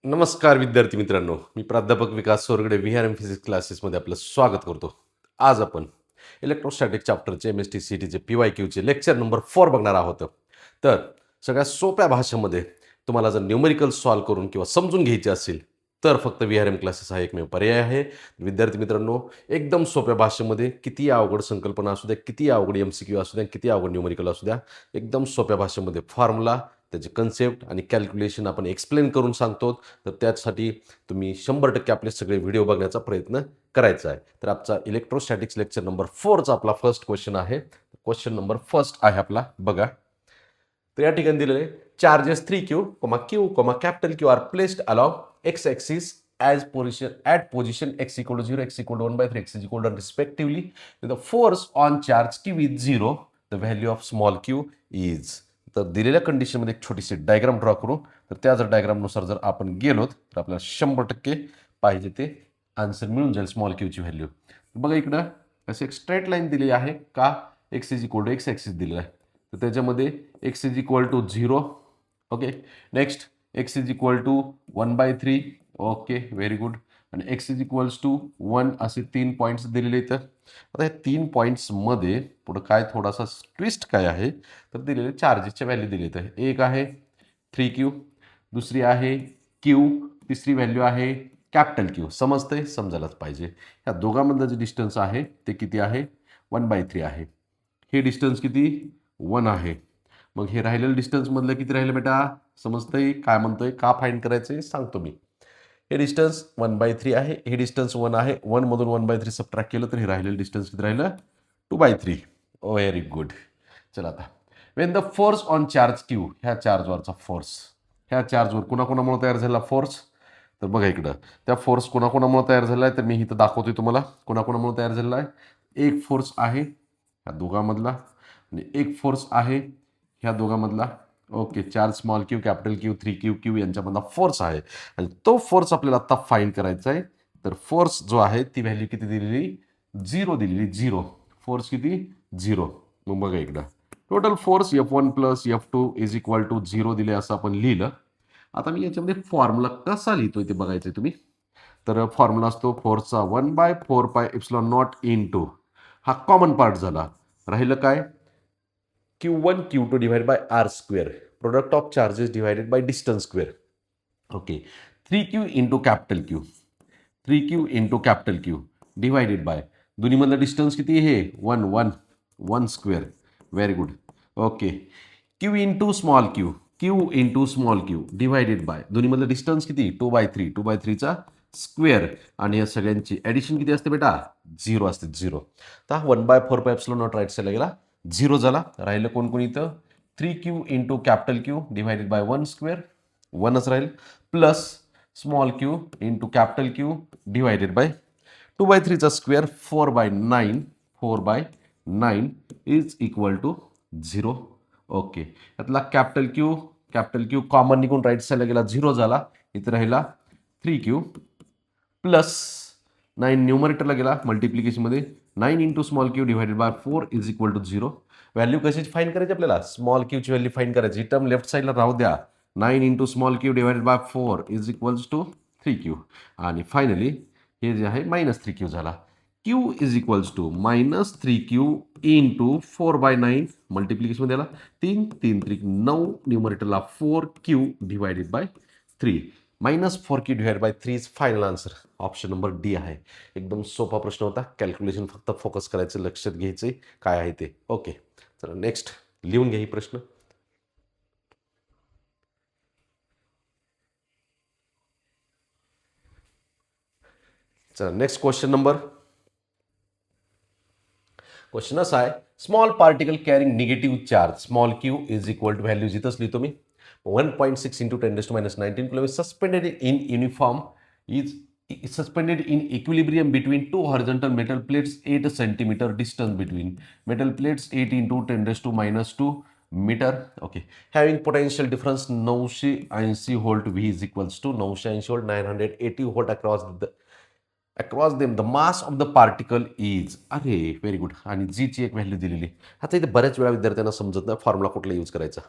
नमस्कार विद्यार्थी मित्रांनो, मी प्राध्यापक विकास सोरगडे व्हीआरएम फिजिक्स क्लासेसमध्ये आपलं स्वागत करतो. आज आपण इलेक्ट्रोस्टॅटिक चॅप्टरचे MST-CETचे PYQचे लेक्चर नंबर 4 बघणार आहोत. तर सगळ्यात सोप्या भाषेमध्ये तुम्हाला जर न्यूमेरिकल सॉल्व्ह करून किंवा समजून घ्यायचे असेल, तर फक्त व्हीआरएम क्लासेस हा एकमेव पर्याय आहे. विद्यार्थी मित्रांनो, एकदम सोप्या भाषेमध्ये कितीही अवघड संकल्पना असू द्या, कितीही अवघड MCQ असू द्या, किती अवघड न्यूमेरिकल असू द्या, एकदम सोप्या भाषेमध्ये फॉर्म्युला, त्याचे कन्सेप्ट आणि कॅल्क्युलेशन आपण एक्सप्लेन करून सांगतो. तर त्यासाठी तुम्ही 100% आपले सगळे व्हिडिओ बघण्याचा प्रयत्न करायचा आहे. तर आजचा इलेक्ट्रोस्टॅटिक्स लेक्चर नंबर 4चा आपला फर्स्ट क्वेश्चन आहे. क्वेश्चन नंबर फर्स्ट आहे आपला, बघा. तर या ठिकाणी दिलेले charges 3Q, Q, capital Q are placed along X axis as position at position x equal to 0, x equal to 1/3, x is equal to respectively. The force on charge q is 0. The value of small q is. तर दिलेल्या कंडिशनमध्ये एक छोटीशी diagram draw करू. तर त्या जर डायग्रामनुसार जर आपण गेलो तर आपल्याला 100% पाहिजे ते आन्सर मिळून जाईल स्मॉल क्यूची व्हॅल्यू. बघा इकडं अशी एक स्ट्रेट लाईन दिली आहे का, X is equal to X axis दिलेला आहे. तर त्याच्यामध्ये X is equal to 0. Okay, next X is equal to 1/3. Okay, very good. आणि एक्स इज इक्वल्स टू 1 असे 3 पॉईंट्स दिलेले आहेत. आता या 3 पॉईंट्समध्ये पुढं काय थोडासा ट्विस्ट काय आहे, तर दिलेले चार्जेसच्या व्हॅल्यू दिले आहेत. एक आहे 3Q, दुसरी आहे Q, तिसरी व्हॅल्यू आहे कॅपिटल Q. समजतंय? समजायलाच पाहिजे. ह्या दोघांमधलं जे डिस्टन्स आहे ते किती आहे? 1/3 आहे. हे डिस्टन्स किती? 1 आहे. मग हे राहिलेलं डिस्टन्समधलं किती राहिलं बेटा? समजतंय काय म्हणतोय? का फाईंड करायचं सांगतो मी. हे डिस्टन्स 1/3 आहे, हे डिस्टन्स 1 आहे. 1 मधून 1/3 सबट्रॅक्ट केलं तर हे राहिलेलं डिस्टन्स किती राहिलं? 2/3. Very good. चला आता, Wien the force on charge Q, ह्या चार्जवरचा फोर्स, ह्या चार्जवर कोणाकोणामुळे तयार झाला फोर्स? तर बघा इकडं, त्या फोर्स कोणाकोणामुळे तयार झाला आहे तर मी इथं दाखवतोय तुम्हाला कोणाकोणामुळे तयार झालेला आहे. एक फोर्स आहे ह्या दोघांमधला आणि एक फोर्स आहे ह्या दोघांमधला. Okay, charge small Q, capital Q, 3Q यांच्यामधला फोर्स आहे आणि तो फोर्स आपल्याला आता फाइंड करायचा आहे. तर फोर्स जो आहे ती व्हॅल्यू किती दिलेली? 0 दिलेली. 0 फोर्स किती? 0. मग बघा इकडं total force F1 plus F2 is equal to 0 दिले असं आपण लिहिलं. आता मी याच्यामध्ये फॉर्म्युला कसा लिहितोय ते बघायचं आहे तुम्ही. तर फॉर्म्युला असतो फोर्सचा 1/4πε0 इंटू, हा कॉमन पार्ट झाला. राहिलं काय? Q1 Q2 divided by R square, product of charges divided by distance square. Okay, 3Q into capital Q, 3Q into capital Q divided by, दोन्हीमधलं डिस्टन्स किती आहे? 1 1 1 square. Very good. Okay, Q into small Q, Q into small Q divided by, दोन्हीमधलं distance किती? 2/3, 2/3चा square. आणि या सगळ्यांची addition किती असते बेटा? 0 असते. 0. तर 1/4πε0 राईट साईडला गेला, 0 झाला. राहिलं कोण कोण इथं? 3Q into capital Q divided by 1 square, 1च राहील, plus small Q into capital Q divided by 2/3चा square, 4/9, 4/9 is equal to 0. Okay, यातला कॅपिटल Q कॉमन निघून राईट साईडला गेला, 0 झाला. इथं राहिला 3Q प्लस 9 न्यूमरेटरला गेला मल्टिप्लिकेशनमध्ये, 9 into small Q divided bye 4 is equal to 0. Value कशाची फाईंड करायची आपल्याला? स्मॉल क्यूची व्हॅल्यू फाईंड करायची. ही टर्म लेफ्ट साईडला राहू द्या. 9 into small Q divided bye 4 is equals to 3Q. आणि फायनली हे जे आहे -3Q झाला. Q is equals to -3Q into 4/9 multiplication द्याला, 3 3 3 9 न्यूमरेटरला 4Q divided by 3. -4Q divide by 3 is final answer. Option number D आहे. एकदम सोपा प्रश्न होता. कॅल्क्युलेशन फक्त फोकस करायचं, लक्षात घ्यायचं काय आहे ते. ओके, तर नेक्स्ट लिहून घ्या ही प्रश्न. चला नेक्स्ट क्वेश्चन असा आहे, small particle carrying negative charge small Q is equal to, value जिथंच लिहितो मी, 1.6 into 10⁻⁹ kilometre, suspended in uniform is suspended in equilibrium between two horizontal metal plates 8 centimeter distance between metal plates, 8 into 10⁻² meter. Okay, having potential difference 980 volt, V is equals to 980 volt, 980 volt across them, the mass of the particle is. अरे very good. आणि जी ची एक value दिलेली. आता इथे बऱ्याच वेळा विद्यार्थ्यांना समजत नाही फॉर्म्युला कुठला यूज करायचा.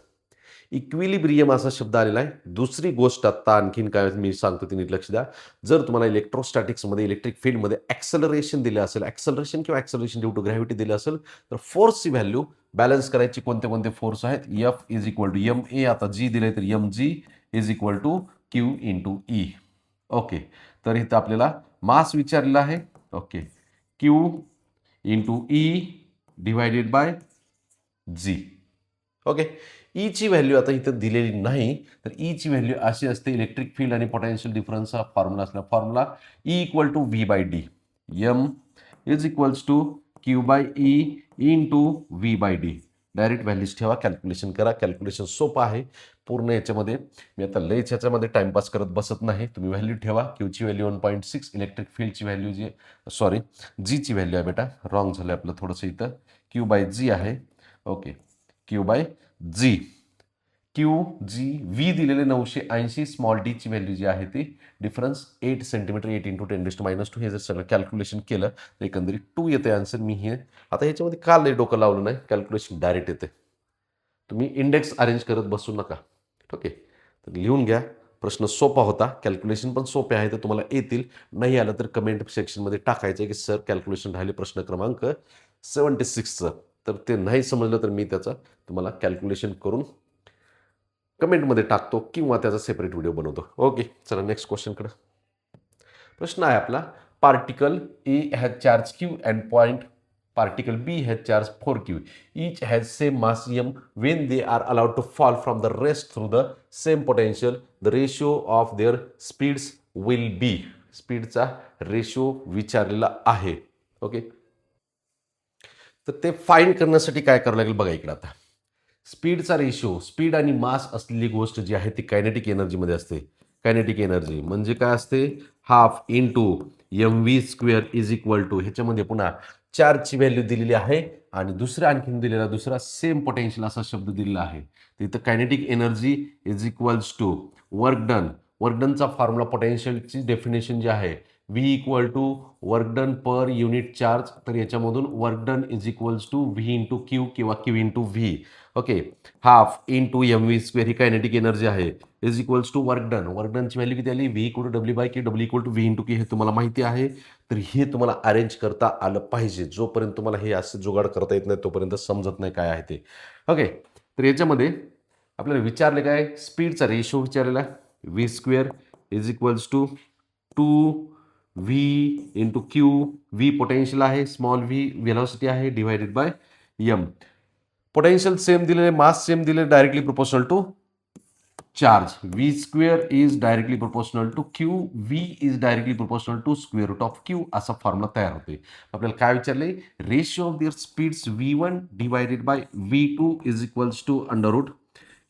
इक्विलिब्रियम असा शब्द आलेला आहे. दुसरी गोष्ट आत्ता आणखीन काय मी सांगतो ती नीट लक्ष द्या. जर तुम्हाला इलेक्ट्रोस्टॅटिक्समध्ये इलेक्ट्रिक फील्डमध्ये ॲक्सेलरेशन दिलं असेल, ॲक्सेलरेशन ड्यू टू ग्रॅव्हिटी दिलं असेल, तर फोर्सची व्हॅल्यू बॅलन्स करायची कोणते कोणते फोर्स आहेत. F is equal to MA, आता G दिले तर MG is equal to Q into E. Okay, तर इथं आपल्याला मास विचारलेला आहे. Okay, Q into E divided by G. Okay, ईची व्हॅल्यू आता इथं दिलेली नाही, तर ईची व्हॅल्यू अशी असते. इलेक्ट्रिक फील्ड आणि पोटेन्शियल डिफरन्स हा फॉर्म्युला असला, formula E equal to V by D. M is equals to Q by E into V by D. Direct values ठेवा, कॅल्क्युलेशन करा. कॅल्क्युलेशन सोपं आहे पूर्ण. याच्यामध्ये मी आता लयच ह्याच्यामध्ये टाइमपास करत बसत नाही. तुम्ही व्हॅल्यू ठेवा. क्यूची व्हॅल्यू 1.6, इलेक्ट्रिक फील्डची व्हॅल्यू जी सॉरी जीची व्हॅल्यू आहे बेटा, रॉंग झालं आपलं थोडंसं इथं. Q बाय जी आहे. ओके, Q बाय जी. जी व्ही दिलेले 980, स्मॉल डी ची व्हॅल्यू जी आहे ती डिफरन्स 8 सेंटीमीटर, 8 इंटू 10⁻². हे जर सगळं कॅल्क्युलेशन केलं तर एकंदरीत 2 येते आन्सर. मी हे आता ह्याच्यामध्ये का लय डोकं लावलं नाही, कॅल्क्युलेशन डायरेक्ट येते. तुम्ही इंडेक्स अरेंज करत बसू नका. ओके, तर लिहून घ्या. प्रश्न सोपा होता, कॅल्क्युलेशन पण सोपे आहे, तर तुम्हाला येतील. नाही आलं तर कमेंट सेक्शनमध्ये टाकायचं की सर कॅल्क्युलेशन राहिले प्रश्न क्रमांक 76चं. तर ते नाही समजलं तर मी त्याचं तुम्हाला कॅल्क्युलेशन करून कमेंटमध्ये टाकतो किंवा त्याचा सेपरेट व्हिडिओ बनवतो. ओके, चला नेक्स्ट क्वेश्चनकडे. प्रश्न आहे आपला, particle A has charge Q and point particle B has charge 4Q. Each has same mass M. When they are allowed to fall from the rest through the same potential, the ratio of their speeds will be. स्पीडचा ratio विचारलेला आहे. Okay, तर ते find करण्यासाठी काय करावं लागेल बघा इकडे. आता स्पीडचा रेशो, स्पीड आणि मास असलेली गोष्ट जी आहे ती कायनेटिक एनर्जीमध्ये असते. कायनेटिक एनर्जी म्हणजे काय असते, half into mv² is equal to, ह्याच्यामध्ये पुन्हा चार्जची व्हॅल्यू दिलेली आहे आणि दुसरा आणखीन दिलेला दुसरा सेम पोटेन्शियल असा शब्द दिलेला आहे. तर इथं kinetic energy is equals to work done. Work डनचा फॉर्म्युला, पोटेन्शियलची डेफिनेशन जी आहे V equal to work done per unit charge. तर याच्यामधून work done is equals to V into Q किंवा Q into V. Okay, half into mv² ही kinetic energy आहे is equals to work done. Work डनची value किती आली, V equal to W by Q, W equal to V into Q. हे तुम्हाला माहिती आहे. तर हे तुम्हाला अरेंज करता आलं पाहिजे. जोपर्यंत तुम्हाला हे असं जुगाड करता येत नाही तोपर्यंत समजत नाही काय आहे ते. ओके, तर याच्यामध्ये आपल्याला विचारले काय, स्पीडचा रेशो विचारलेला आहे. V² is equals to 2V into Q. V potential आहे, स्मॉल v व्हेलॉसिटी आहे, divided by M. Potential same दिलेले, मास सेम दिलेले, directly proportional to charge. V² is directly proportional to Q. V is directly proportional to square root of Q. असा formula तयार होते. आपल्याला काय विचारले, ratio of their speeds V1 divided by V2 is equals to under root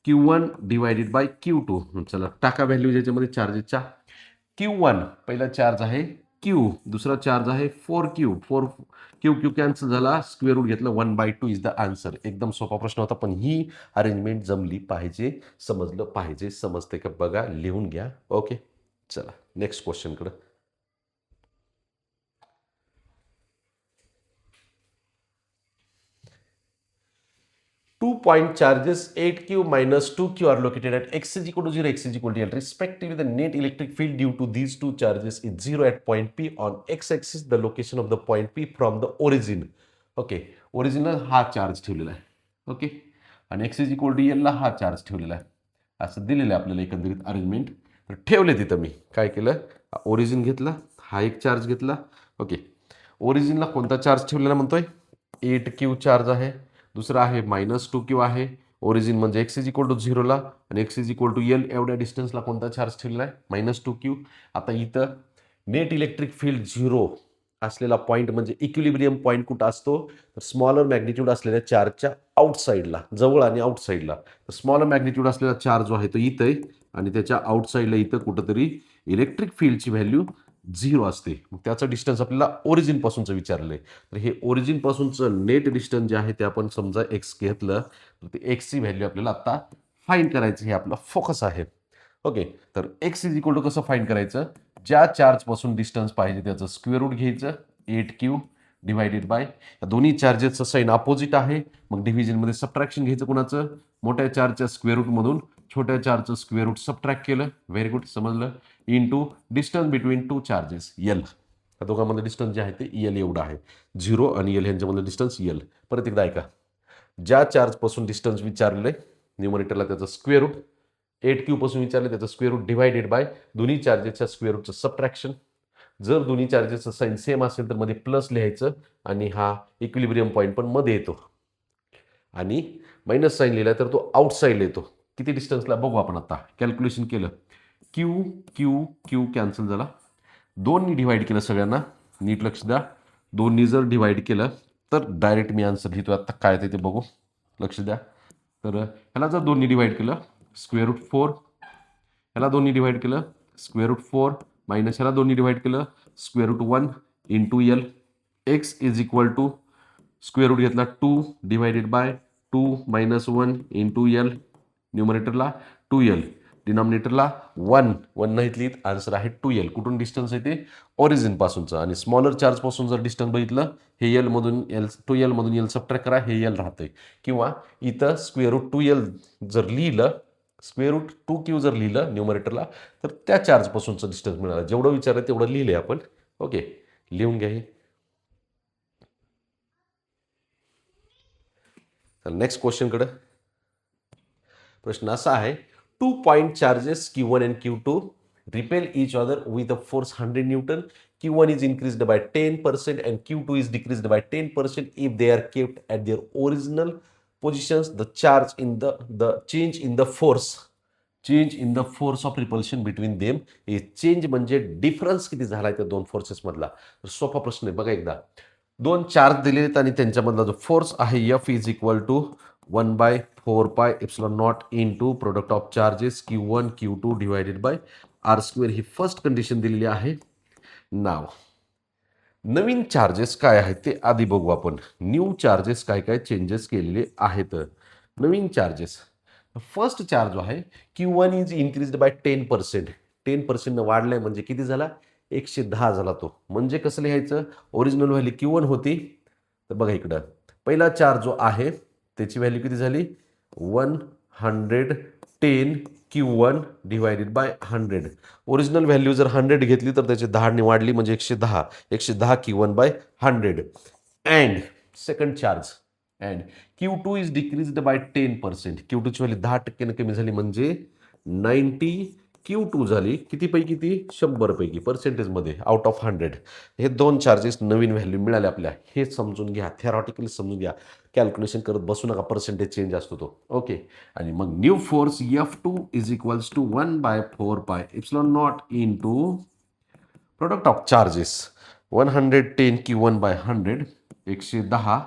Q1 divided by Q2. चला टाका value ज्याच्यामध्ये चार्जेसच्या. Q1 पहिला चार्ज आहे Q, दुसरा चार्ज आहे 4Q. 4Q कॅन्सल झाला, स्क्वेअर रूट घेतलं, 1/2 इज द आन्सर. एकदम सोपा प्रश्न होता, पण ही अरेंजमेंट जमली पाहिजे, समजलं पाहिजे. समजते का बघा, लिहून घ्या. ओके, चला next क्वेश्चनकडे. 2 point charges 8Q minus 2Q are located at x is equal to 0, x is equal to L. Respectively, the net electric field due to these two charges is 0 at point P. On x-axis, the location of the point P from the origin. Okay, original हा charge ठेवलेला आहे. Okay, आणि x is equal to L ला हा charge ठेवलेला आहे. असं दिलेलं आहे आपल्याला एकंदरीत अरेंजमेंट. तर ठेवले तिथं मी काय केलं, ओरिजिन घेतला, हा एक चार्ज घेतला. ओके, ओरिजिनला कोणता चार्ज ठेवलेला म्हणतोय, 8Q चार्ज आहे. दुसरा आहे -2Q आहे. ओरिजिन म्हणजे एक्स इज इक्वल टू 0ला आणि X is equal to L एवढ्या डिस्टन्सला कोणता चार्ज ठेवलेला आहे, -2Q. आता इथं नेट इलेक्ट्रिक फील्ड 0 असलेला पॉईंट म्हणजे इक्विलिब्रियम पॉईंट कुठं असतो, तर स्मॉलर मॅग्निट्यूड असलेल्या चार्जच्या आउटसाईडला, जवळ आणि आउटसाईडला. तर स्मॉलर मॅग्निट्यूड असलेला चार्ज जो आहे तो इथं आहे आणि त्याच्या आउटसाईडला इथं कुठंतरी इलेक्ट्रिक फील्डची व्हॅल्यू 0 असते. मग त्याचं डिस्टन्स आपल्याला ओरिजिनपासूनचं विचारलं आहे. तर हे ओरिजिनपासूनचं नेट डिस्टन्स जे आहे ते आपण समजा एक्स घेतलं, तर ते एक्सची व्हॅल्यू आपल्याला आत्ता फाईंड करायचं, हे आपला फोकस आहे. ओके, तर एक्स इज इक्वल टू कसं फाईंड करायचं, ज्या चार्जपासून डिस्टन्स पाहिजे त्याचं स्क्वेअर रूट घ्यायचं, 8Q डिवायडेड बाय, या दोन्ही चार्जेसचं साईन अपोजिट आहे, मग डिव्हिजनमध्ये सबट्रॅक्शन घ्यायचं कुणाचं, मोठ्या चार्जच्या स्क्वेअर रूटमधून छोट्या चार्जचं स्क्वेअर रूट सबट्रॅक्ट केलं, व्हेरी गुड, समजलं, into distance between two charges L, या दोघांमध्ये डिस्टन्स जे आहे ते एल एवढं आहे, 0 आणि एल ह्यांच्यामधलं डिस्टन्स एल. परत एकदा ऐका, ज्या चार्जपासून डिस्टन्स विचारलेलं आहे न्यूमरेटरला त्याचं स्क्वेअर रूट, 8Q पासून विचारलं त्याचं स्क्वेअर रूट डिवायडेड बाय दोन्ही चार्जेसच्या स्क्वेअर रूटचं सबट्रॅक्शन. जर दोन्ही चार्जेसचं साईन सेम असेल तर मध्ये प्लस लिहायचं आणि हा इक्विलिब्रियम पॉईंट पण मध्ये येतो, आणि मायनस साईन लिहिला तर तो आउटसाईडला येतो. किती डिस्टन्सला बघू आपण आता, कॅल्क्युलेशन केलं, क्यू क्यू क्यू कॅन्सल झाला, 2नी डिवाइड केलं सगळ्यांना, नीट लक्ष द्या, 2नी जर डिवाइड केलं तर डायरेक्ट मी आन्सर लिहितो आता काय ते बघू, लक्ष द्या. तर ह्याला जर 2नी डिवाइड केलं स्क्वेअर रूट 4, ह्याला 2नी डिवाइड केलं स्क्वेअर रूट 4, मायनस ह्याला 2नी डिवाइड केलं square root 1 into L, X is equal to square root घेतला 2 divided by 2 minus 1 into L, न्यूमरेटरला 2L, डिनॉमिनेटरला 1 नाही लिहित, आन्सर आहे 2L. कुठून डिस्टन्स आहे ते, ओरिजिन पासूनचं, आणि स्मॉलर चार्ज पासून जर डिस्टन्स बघितलं, हे एल मधून एल, 2L मधून एल सबट्रॅक्ट करा, हे एल राहतंय, किंवा इथं स्क्वेअर रूट 2L जर लिहिलं, स्क्वेअर रूट 2Q जर लिहिलं न्यूमरेटरला, तर त्या चार्जपासूनचं डिस्टन्स मिळालं. जेवढं विचारलं तेवढं लिहिलंय आपण. ओके, लिहून घ्या हे. तर नेक्स्ट क्वेश्चनकडे, प्रश्न असा आहे, 2 point charges Q1 and Q2 repel each other with a force 100 Newton. Q1 is increased by 10% and Q2 is decreased by 10% if they are kept at their original positions. The charge in the change in the force of repulsion between them is change म्हणजे difference किती झाला त्या दोन forces मधला. सोपा प्रश्न आहे बघा एकदा. दोन चार्ज दिले आहेत आणि त्यांच्यामधला जो फोर्स आहे F is equal to 1/4πε0 into product of charges Q1 Q2 divided by R square, ही फर्स्ट कंडिशन दिलेली आहे. नाव नवीन चार्जेस काय आहेत ते आधी बघू आपण. न्यू चार्जेस काय काय चेंजेस केलेले आहेत. नवीन चार्जेस, फर्स्ट चार्ज जो आहे Q1 इज इन्क्रीज्ड बाय 10%, 10% वाढलाय म्हणजे किती झाला, 110 झाला तो. म्हणजे कसं लिहायचं, ओरिजिनल व्हॅल्यू Q1 होती, तर बघा इकडं पहिला चार्ज जो आहे त्याची व्हॅल्यू किती झाली, 110 Q1 divided by 100. Original value जर 100 घेतली तर त्याची 10 वाढली म्हणजे 110 Q1 by 100. And second charge, and Q2 is decreased by 10%, Q2 ची व्हॅल्यू 10% कमी झाली म्हणजे 90 Q2 झाली, किती पैकी ती, 100 पैकी, पर्सेंटेजमध्ये आउट ऑफ 100. हे दोन चार्जेस नवीन व्हॅल्यू मिळाले आपल्या, हे समजून घ्या, थेरॉटिकली समजून घ्या, कॅल्क्युलेशन करत बसू नका, पर्सेंटेज चेंज असतो तो. ओके, आणि मग new force F2 is equals to 1/4πε0 into product of charges 110 Q1 by 100, 110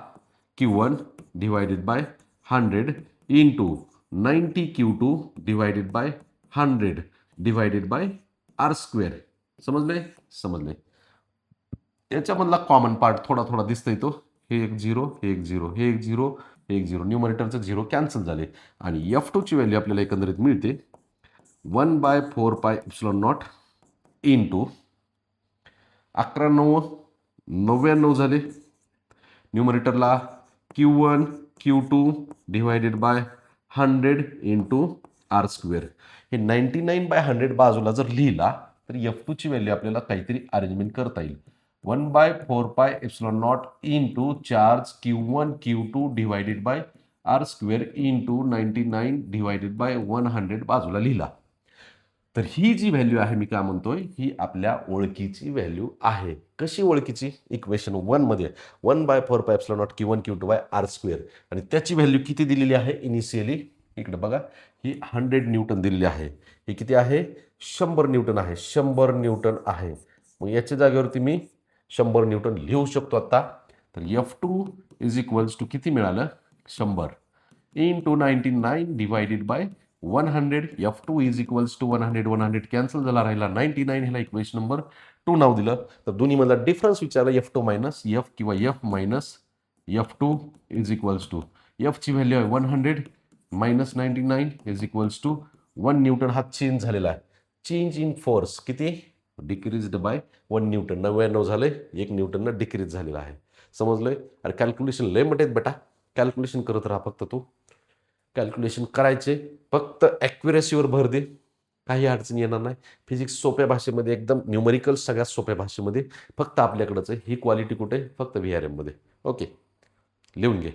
Q1 divided by 100 into 90 Q2 divided by 100 divided by R square. समजले. याच्यामधला कॉमन पार्ट थोडा थोडा दिसतोय तो, हे एक 0, हे एक 0, हे एक 0, हे एक 0, न्यूमरेटरचं 0 कॅन्सल झाले, आणि F2 ची व्हॅल्यू आपल्याला एकंदरीत मिळते 1/4πε0 इंटू 1199 झाले, न्यूमरेटरला Q1 Q2 divided by 100 into R square. हे 99/100 बाजूला जर लिहिला तर F2 ची व्हॅल्यू आपल्याला काहीतरी अरेंजमेंट करता येईल. 1/4πε0 into charge Q1 Q2 divided by R square into 99 divided by 100 बाजूला लिहिला. तर ही जी व्हॅल्यू आहे, मी काय म्हणतोय, ही आपल्या ओळखीची व्हॅल्यू आहे. कशी ओळखीची, इक्वेशन 1 मध्ये 1/4πε0 Q1 Q2 bye R square, आणि त्याची व्हॅल्यू किती दिलेली आहे इनिशियली, इकडे बघा, ही 100 न्यूटन दिलेली आहे. ही किती आहे, 100 न्यूटन आहे, 100 न्यूटन आहे. मग याच्या जागेवरती मी 100 न्यूटन लिहू शकतो आता. तर F2 इज इक्वल्स टू किती मिळालं, 100 into 99 divided by 100. F2 is equals to 100 cancel झाला, राहिला 99. ह्याला इक्वेशन नंबर 2 नाव दिलं. तर दोन्हीमधला डिफरन्स विचारला, F2 मायनस F किंवा F minus F2 is equals to, F ची व्हॅल्यू आहे 100 minus 99 is equals to 1 newton. हा चेंज झालेला आहे, चेंज इन फोर्स किती, डिक्रीज्ड बाय 1 न्यूटन, 99 झाले, 1 न्यूटननं डिक्रीज झालेला आहे. समजलंय? अरे कॅल्क्युलेशन लय मोठे आहेत बेटा, कॅल्क्युलेशन करत राहा फक्त तू, कॅल्क्युलेशन करायचे, फक्त ॲक्युरेसीवर भर दे, काही अडचण येणार नाही. फिजिक्स सोप्या भाषेमध्ये, एकदम न्यूमरिकल सगळ्यात सोप्या भाषेमध्ये, फक्त आपल्याकडंच आहे ही क्वालिटी. कुठे? फक्त VRM मध्ये. ओके, लिहून घे.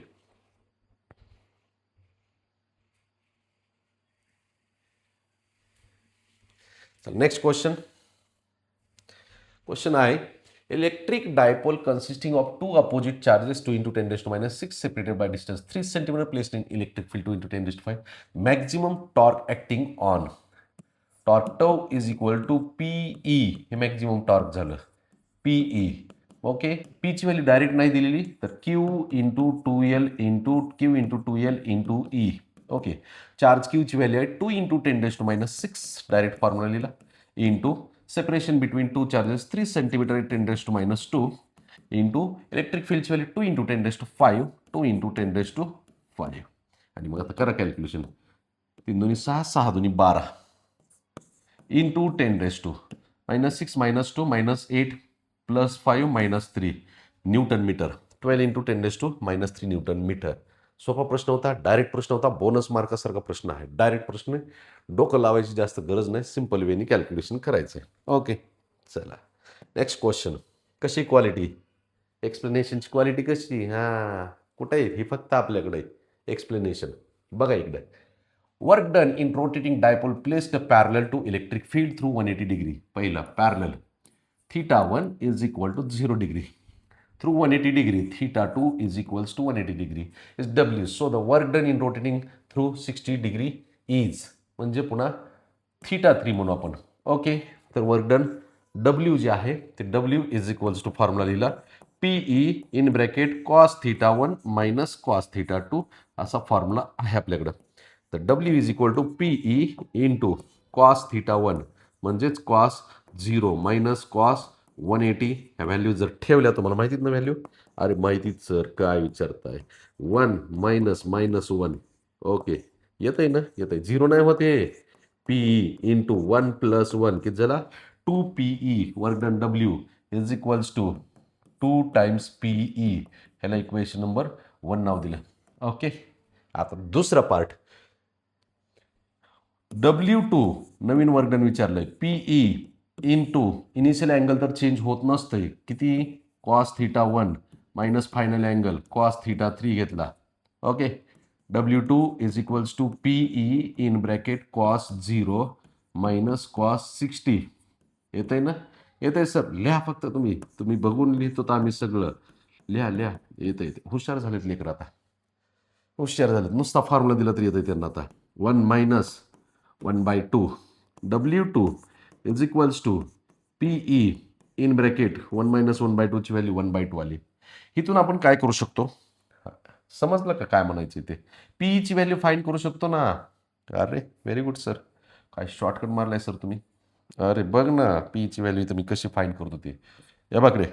Next question. क्वेश्चन आहे, electric dipole consisting of two opposite charges 2 into 10 raised to minus 6 separated by distance 3 cm placed in electric field 2 into 10 raised to 5, maximum torque acting on torque tau is equal to PE. हे maximum torque झालं, PE. Okay, P ची value direct नाही दिलेली, तर Q into 2L into Q into 2L into E. Okay, charge Q ची value आहे 2 into 10 raised to minus 6, direct formula लिहिला, into separation between two charges 3 centimeter 10 raised to minus 2 into electric field value 2 into 10 raised to 5 2 into 10 raised to 5. आणि मग आता करा calculation. 3 दुनी 6 6 दुनी 12 into 10 raised to minus 6 minus 2 minus 8 plus 5 minus 3 newton metre. 12 into 10 raised to minus 3 newton metre. सोपा प्रश्न होता, direct प्रश्न होता, बोनस मार्कासारखा प्रश्न आहे. डायरेक्ट प्रश्न, डोकं लावायची जास्त गरज नाही, सिंपल वेनी कॅल्क्युलेशन करायचं आहे. ओके, चला नेक्स्ट क्वेश्चन. कशी क्वालिटी, एक्सप्लेनेशनची क्वालिटी कशी? हां, कुठे आहे ही? फक्त आपल्याकडे एक्सप्लेनेशन. बघा इकडे, work done in rotating dipole placed parallel to electric field through 180 degree. पहिला parallel, θ1 is equal to 0 degree through 180 degree, θ2 is equals to 180 degree is W. So the work done in rotating through 60 degree is, म्हणजे पुन्हा θ3 म्हणू आपण. Okay, तर work done W जे आहे ते W is equals to formula लिहिला, PE in bracket cos θ1 minus cos θ2 असा फॉर्म्युला आहे आपल्याकडं. तर W is equal to PE into cos θ1 म्हणजेच cos 0 मायनस cos 180. ह्या व्हॅल्यू जर ठेवल्या, तुम्हाला माहितीत ना व्हॅल्यू? अरे माहितीत सर, काय विचारताय? 1 मायनस मायनस 1. ओके, येत आहे ना? येत आहे, 0 नाही होते. PE इंटू 1 प्लस 1 किती झाला? 2PE. Work done W is equals to 2 times PE. ह्याला इक्वेशन नंबर 1 नाव दिलं. ओके, आता दुसरा पार्ट, W2 नवीन वर्क डन विचारलंय, PE इंटू इनिशियल अँगल तर चेंज होत नसतंय, किती? cos θ1 minus final angle cos θ3 घेतला. Okay, W2 is equals to PE in bracket cos 0 minus cos 60. येत आहे ना? येत आहे सर, लिहा फक्त तुम्ही बघून लिहितो तर आम्ही सगळं लिहा. येतं येते, हुशार झालेत लेकर, आता हुशार झालेत. नुसता फॉर्म्युला दिला तरी येतं त्यांना. आता 1 minus 1/2 W2 is equals to PE in bracket 1 minus 1/2 ची व्हॅल्यू 1/2 आली. इथून आपण काय करू शकतो? समजलं का काय म्हणायचं ते? PE ची व्हॅल्यू फाईंड करू शकतो ना. अरे व्हेरी गुड सर, काय शॉर्टकट मारलाय सर तुम्ही. अरे बघ ना, PE ची व्हॅल्यू तर मी कशी फाईंड करतो ते. या बाकडे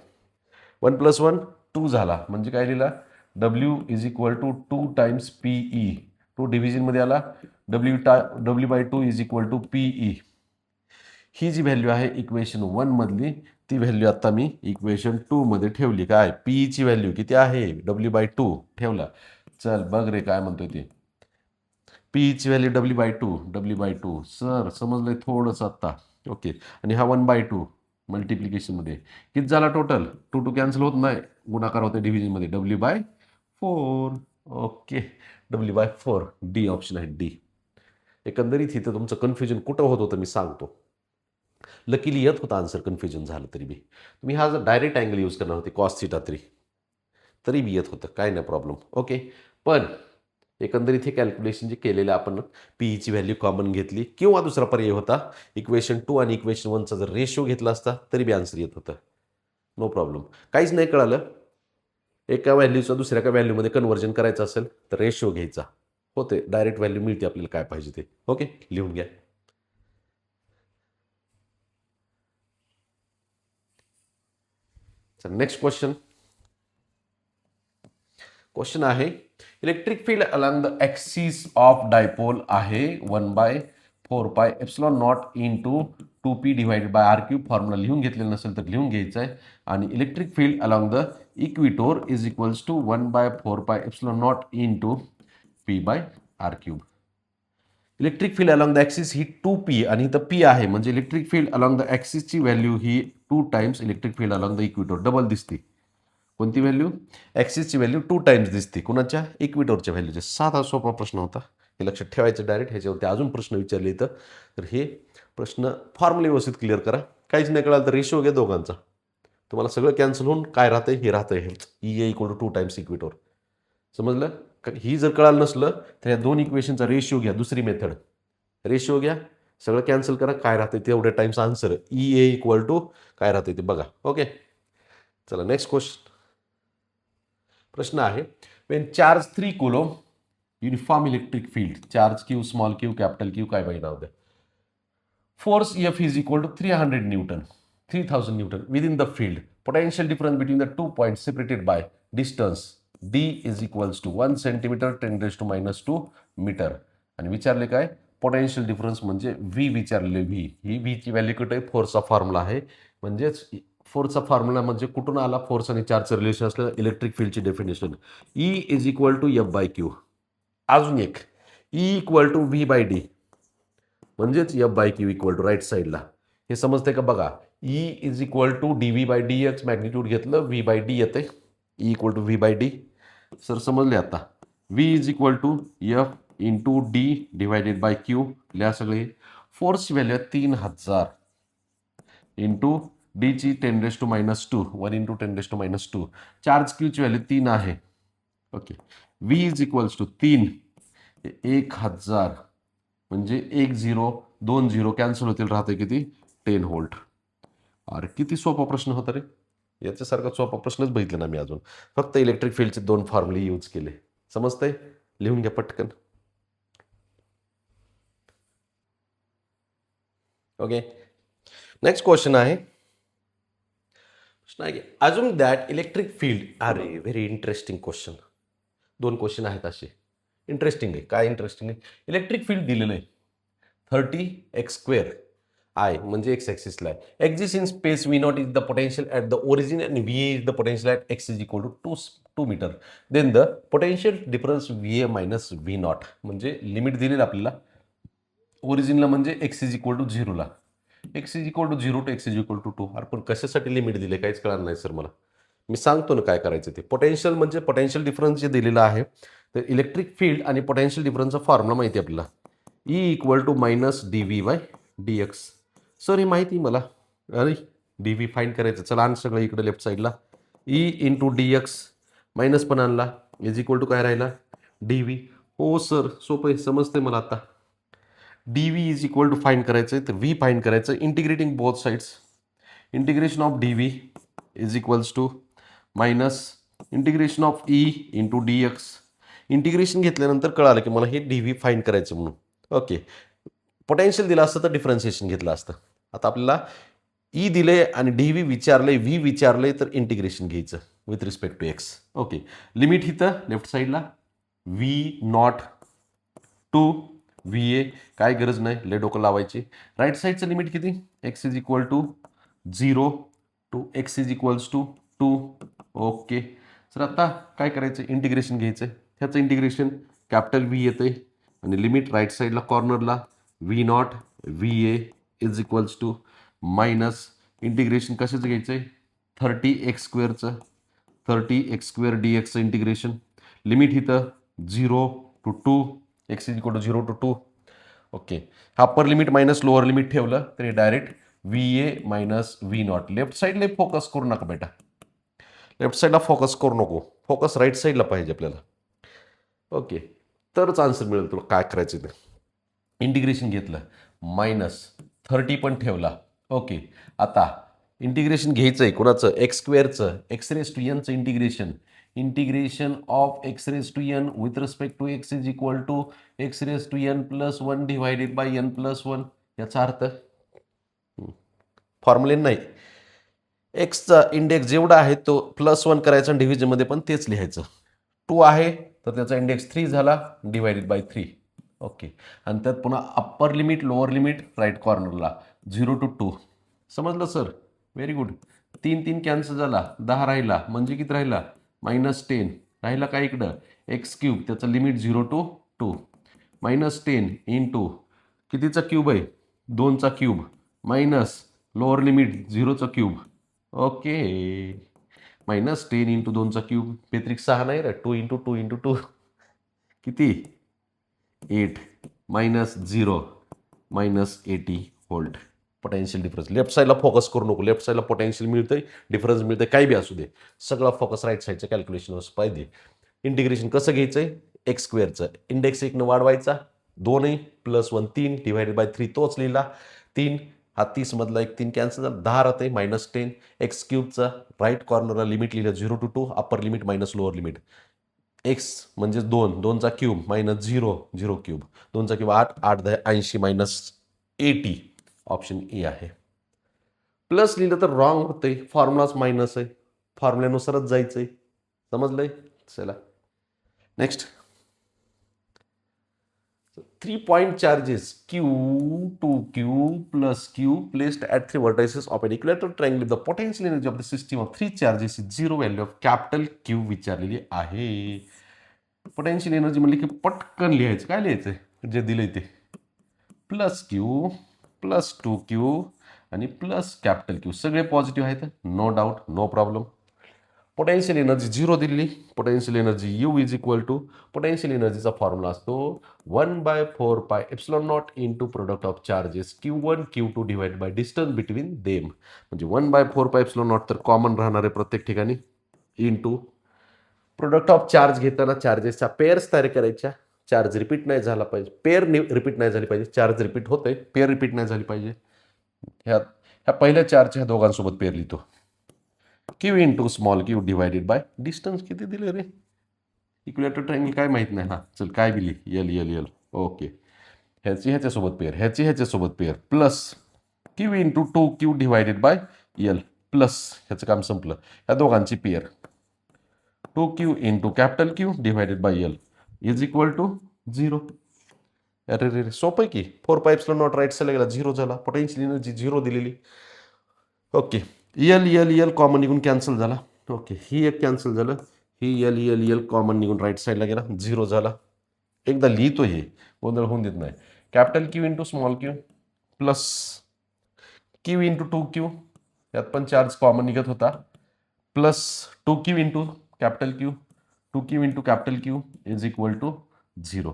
1 प्लस 1 2 झाला, म्हणजे काय लिहिला? W is equal to 2 times PE. 2 डिव्हिजनमध्ये आला, W/2 is equal to PE. ही जी व्हॅल्यू आहे इक्वेशन 1 मधली, ती व्हॅल्यू आता मी इक्वेशन 2 मध्ये ठेवली. काय? PE ची व्हॅल्यू किती आहे? W/2 ठेवला. चल बघ रे काय म्हणतोय ते. PE ची व्हॅल्यू W/2 सर समजलंय थोडंसं आता. ओके, आणि हा 1/2 मल्टिप्लिकेशनमध्ये किती झाला टोटल? 2 2 कॅन्सल होत नाही, गुणाकार होते डिव्हिजनमध्ये, W/4. Okay, W/4. D option आहे, डी. एकंदरीत इथं तुमचं कन्फ्युजन कुठं होत होतं मी सांगतो. लकीली येत होता आन्सर, कन्फ्युजन झालं तरी बी. तुम्ही हा जर डायरेक्ट अँगल यूज करणार होते cos θ3 तरी बी येत होतं, काय नाही प्रॉब्लेम. ओके, पण एकंदरीत हे कॅल्क्युलेशन जे केलेलं आपण PE ची व्हॅल्यू कॉमन घेतली, किंवा दुसरा पर्याय होता इक्वेशन 2 आणि इक्वेशन 1चा जर रेशो घेतला असता तरी बी आन्सर येत होतं. No problem. काहीच नाही कळालं, एका व्हॅल्यूचं दुसऱ्या एका व्हॅल्यूमध्ये कन्व्हर्जन करायचं असेल तर रेशो घ्यायचा, होते डायरेक्ट व्हॅल्यू मिळते आपल्याला काय पाहिजे ते. ओके, लिहून घ्या. Next question. क्वेश्चन आहे, electric field along the axis of dipole आहे 1/4πε0 into 2p divided by R cube. Formula लिहून घेतलेला नसेल तर लिहून घ्यायचा आहे. आणि electric field along the equator is equals to 1/4πε0 into P by R cube. Electric field along the axis ही 2p आणि इथं p आहे, म्हणजे इलेक्ट्रिक फील्ड अलॉंग द ॲक्सिसची व्हॅल्यू ही 2 times electric field along the इक्विटोर. Double दिसते. कोणती value? ॲक्सिसची value 2 times दिसते. कुणाच्या? इक्विटोरच्या व्हॅल्यूचे. साधा सोपा प्रश्न होता, हे लक्षात ठेवायचं. डायरेक्ट ह्याच्यावरती अजून प्रश्न विचारले इथं, तर हे प्रश्न फॉर्म्युला व्यवस्थित क्लिअर करा. काहीच नाही कळालं तर रेशो घ्या दोघांचा, तुम्हाला सगळं कॅन्सल होऊन काय राहतंय? हे राहतंय E A equal to 2 times equator. समजलं? ही जर कळालं नसलं तर या दोन इक्वेशनचा रेशिओ घ्या. दुसरी मेथड, रेशिओ घ्या, सगळं कॅन्सल करा, काय राहतंय तेवढ्या times answer. E A equal to काय राहतंय ते बघा. ओके, चला नेक्स्ट क्वेश्चन. प्रश्न आहे, Wien charge 3 coelom uniform electric field, charge Q, small Q, capital Q, काय पाहिजे नाव द्या. Force F is equal to 300 Newton, 3000 Newton within the field. Potential difference between the 2 points separated by distance D is equals to 1 centimeter 10 raised to minus 2 meter. आणि विचारले काय? Potential difference म्हणजे V विचारले. V ही V ची value कुठे? फोर्सचा formula आहे. म्हणजेच फोर्सचा formula म्हणजे कुठून आला? फोर्स आणि चार्जचं रिलेशन असलेलं इलेक्ट्रिक फील्डची definition. E is equal to F by Q. अजून एक E equal to V by D, म्हणजेच F by Q equal to right साईडला. हे समजते का? बघा, E is equal to D V by D X. Magnitude घेतलं, व्ही बाय डी येते. E equal to V by D. Sir समजले आता? V is equal to F into D divided bye Q. लिहा सगळे. फोर्सची व्हॅल्यू 3000 इंटू डीची 10 raise to minus 2, 1 into 10 raise to minus 2. Charge क्यूची value 3 आहे. Okay, V is equals to 3 1000, म्हणजे 1 0 2 0 cancel होतील, राहते किती? 10 व्होल्ट. अरे किती सोपा प्रश्न होता रे. याच्यासारखा सोपा प्रश्नच बघितला ना मी अजून. फक्त इलेक्ट्रिक फील्डचे 2 फॉर्म्युले यूज केले. समजतंय? लिहून घ्या पटकन. ओके, नेक्स्ट क्वेश्चन आहे. प्रश्न आहे, अजून दॅट इलेक्ट्रिक फील्ड. अरे व्हेरी इंटरेस्टिंग क्वेश्चन. 2 क्वेश्चन आहेत असे. इंटरेस्टिंग आहे. काय इंटरेस्टिंग आहे? इलेक्ट्रिक फील्ड दिलेलं आहे 30x² आय, म्हणजे एक्स ॲक्सिसला आहे. Exist in space V naught is the potential at the origin and V A is the potential at X is equal to 2 metre. Then the potential difference V A minus V naught, म्हणजे limit दिलेलं आपल्याला ओरिजिनला, म्हणजे X is equal to 0ला. X is equal to 0 to X is equal to 2. अरे पण कशासाठी limit दिले काहीच कळणार नाही सर मला. मी सांगतो ना काय करायचं ते. पोटेन्शियल म्हणजे पोटेन्शियल डिफरन्स जे दिलेलं आहे, तर इलेक्ट्रिक फील्ड आणि पोटेन्शियल डिफरन्सचा फॉर्म्युला माहिती आहे आपल्याला. E equal to minus D V by D X. Sir हे माहिती मला. अरे डी व्ही फाईंड करायचं. चला आण सगळं इकडे लेफ्ट साईडला. E into D x minus पण आणला, इज इक्वल टू काय राहिला? D V. हो सर सोपं आहे, समजते मला आता. D V is equal to find करायचं आहे, तर व्ही फाईंड करायचं. Integrating both sides, integration of D V is equals to minus integration of E into D X. Integration घेतल्यानंतर कळालं की मला हे डी व्ही फाईंड करायचं म्हणून. ओके, पोटेन्शियल दिलं असतं तर डिफरन्शिएशन घेतलं असतं. आता आपल्याला ई दिले आणि डी व्ही विचारले, व्ही विचारले, तर इंटिग्रेशन घ्यायचं with respect to X. Okay, limit इथं लेफ्ट साईडला V not to V A. काय गरज नाही, ले डोकं लावायची. राईट साईडचं लिमिट किती? X is equal to 0 to X is equals to 2. Okay sir, आता काय करायचं? इंटिग्रेशन घ्यायचं. ह्याचं इंटिग्रेशन कॅपिटल व्ही येते आणि लिमिट राईट साईडला कॉर्नरला V naught V A is equals to minus integration कशाचं घ्यायचं आहे? 30x²चं, 30x² डी एक्सचं इंटिग्रेशन. लिमिट इथं 0 to 2, X is equal to 0 to 2. Okay, upper limit minus lower limit ठेवलं तरी direct V A minus V naught. Left साईडला focus करू नका बेटा, लेफ्ट साईडला फोकस करू नको, फोकस राईट साईडला पाहिजे आपल्याला. ओके, तरच आन्सर मिळेल तुला. काय करायचं ते इंटिग्रेशन घेतलं, मायनस 30 पण ठेवला. ओके, आता इंटिग्रेशन घ्यायचं आहे कोणाचं? x²चं, एक्स रेस टू एनचं integration. Integration of X raise to N with respect to X is equal to X raise to N plus 1 divided by N plus 1. याचा अर्थ फॉर्म्युले नाही, एक्सचा इंडेक्स जेवढा आहे तो +1 करायचा, डिव्हिजनमध्ये पण तेच लिहायचं. 2 आहे तर त्याचा इंडेक्स 3 झाला, डिवायडेड बाय 3. ओके, आणि त्यात पुन्हा upper limit lower limit right कॉर्नरला 0 to 2. समजलं सर? Very good. 3 3 कॅन्सल झाला, 10 राहिला म्हणजे किती राहिला? -10 राहिला काय इकडं? एक्स क्यूब, त्याचं लिमिट 0 to 2. -10 इंटू कितीचा क्यूब आहे? 2चा क्यूब मायनस लोअर लिमिट 0चा क्यूब. ओके. -10 इंटू 2चा क्यूब बेत्रिक 6 नाही रे. 2 इंटू 2 इंटू 2 किती? 8 -0 -80 व्होल्ट. पोटेन्शियल डिफरन्स लेफ्ट साईडला फोकस करू नको. लेफ्ट साईडला पोटेन्शियल मिळतंय, डिफरन्स मिळतंय, काही बी असू दे. सगळा फोकस राईट साईडच्या कॅल्क्युलेशनवर पाहिजे. इंटिग्रेशन कसं घ्यायचंय? एक्स स्क्वेअरचं इंडेक्स 1 वाढवायचा, 2 +1 3 डिवायडेड बाय 3 तोच लिहिला. 3 हा 30 मधला 1 3 कॅन्सल झाला, 10 राहते -10. एक्स क्यूबचा राईट कॉर्नरला लिमिट लिहिलं 0 to 2, upper limit minus lower limit. X म्हणजे 2 2चा क्यूब -0 0 क्यूब 2चा क्यूब 8 8 80 -80. ऑप्शन ए आहे. प्लस लिहिलं तर रॉंग होतंय, फॉर्म्युलाच मायनस आहे, फॉर्म्युल्यानुसारच जायचंय. समजलंय? चला next. 3 point charges Q, 2Q plus Q placed at 3 vertices of an equilateral triangle with the potential energy of the system of 3 charges is 0 value of capital Q विचारलेली आहे. Potential energy म्हणली की पटकन लिहायचं. काय लिहायचं? जे दिलंय ते. +Q +2Q आणि प्लस कॅपिटल Q सगळे पॉझिटिव्ह आहेत. No doubt, no problem. Potential energy 0 दिली. Potential energy U is equal to potential एनर्जीचा फॉर्म्युला असतो 1/4πε0 into product of charges Q1 Q2 divide by distance between them. म्हणजे 1/4πε0 तर common राहणार आहे प्रत्येक ठिकाणी, इंटू प्रोडक्ट ऑफ चार्ज घेताना चार्जेसच्या पेअर्स तयार करायच्या. चार्ज रिपीट नाही झाला पाहिजे, पेअर रिपीट नाही झाली पाहिजे. चार्ज रिपीट होतंय, पेअर रिपीट नाही झाली पाहिजे. ह्या पहिल्या चार्जच्या दोघांसोबत पेअर लिहितो. Q into small Q divided by distance किती दिले रे? इक्विलॅटरल ट्रायंगल काय माहित नाही. हां चल, काय दिली? L L L. ओके. ह्याच्यासोबत पेअर, ह्याच्यासोबत pair, plus Q into 2Q divided by L, plus ह्याचं काम संपलं. ह्या दोघांची pair 2Q into capital Q divided by L is equal to 0. अरे रे रे, सोपं आहे की. 4πε0 राईट साईडला गेला 0 झाला. पोटेन्शियल एनर्जी 0 दिलेली. Okay. L L L common निघून कॅन्सल झाला. ओके, ही एक कॅन्सल झालं. ही यल यल यल कॉमन निघून राईट साईडला गेला 0 झाला. एकदा लिहितो, हे गोंधळ होऊन देत नाही. Capital Q into small Q plus Q into 2Q, यात पण चार्ज कॉमन निघत होता, plus 2Q into capital Q, 2Q into capital Q is equal to 0.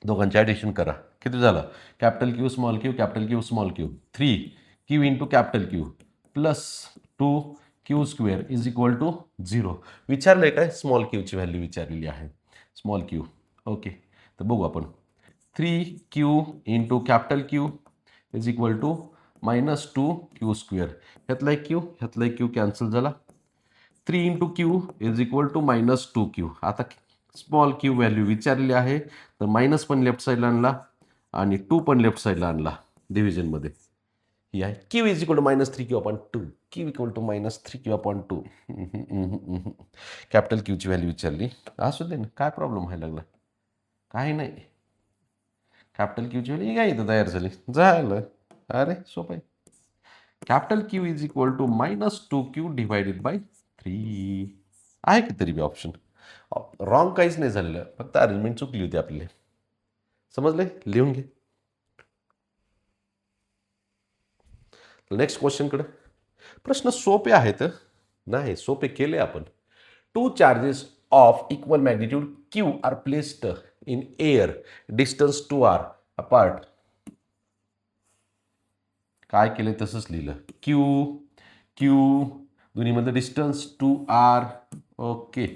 दोघांचे ॲडिशन करा. किती झालं? Capital Q small Q, capital Q small Q, 3Q into capital Q plus 2Q square is equal to 0. विचारलंय काय? स्मॉल क्यूची value विचारलेली आहे. Small Q. Okay, तर बघू आपण. 3Q into capital Q is equal to -2Q square. ह्यातला एक Q, ह्यातला एक Q कॅन्सल झाला. 3 into Q is equal to -2Q. आता स्मॉल क्यू व्हॅल्यू विचारलेली आहे, तर मायनस पण लेफ्ट साईडला आणला आणि 2 पण लेफ्ट साईडला आणला डिव्हिजनमध्ये. ही आहे Q is equal to -3Q/2. Q equal to -3Q/2. Capital Qची व्हॅल्यू विचारली. असू दे ना, काय प्रॉब्लेम व्हायला लागला? काही नाही. कॅपिटल Qची व्हॅल्यू काय इथं तयार झाली, झालं. अरे सोपं आहे. Capital Q is equal to -2Q divided by 3 आहे की तरी बी ऑप्शन. रॉंग काहीच नाही झालेलं, फक्त अरेंजमेंट चुकली होती आपली. समजले? लिहून घे. नेक्स्ट क्वेश्चनकडे. प्रश्न सोपे आहेत. नाही, सोपे केले आपण. 2 charges of equal magnitude Q are placed in air, distance 2r apart. काय केलं तसंच लिहिलं. Q दोन्हीमध्ये डिस्टन्स 2r. ओके,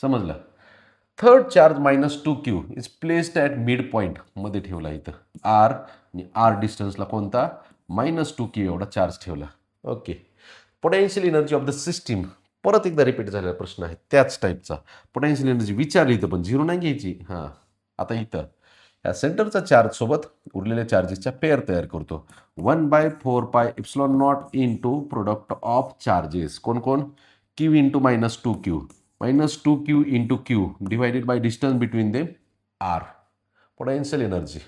समजलं. Third charge -2Q is placed at mid point मध्ये ठेवला. इथं R आणि R डिस्टन्सला कोणता? -2Q एवढा चार्ज ठेवला. Okay. Potential energy of the system परत एकदा रिपीट झालेला प्रश्न आहे त्याच टाईपचा. पोटेन्शियल एनर्जी विचारली इथं, पण 0 नाही घ्यायची. हां, आता इथं या सेंटरचा चार्ज सोबत उरलेल्या चार्जेसच्या पेअर तयार करतो. 1/4πε0 इंटू प्रोडक्ट ऑफ चार्जेस. कोण कोण? Q into -2Q, -2Q into Q divided by distance between them R. Potential energy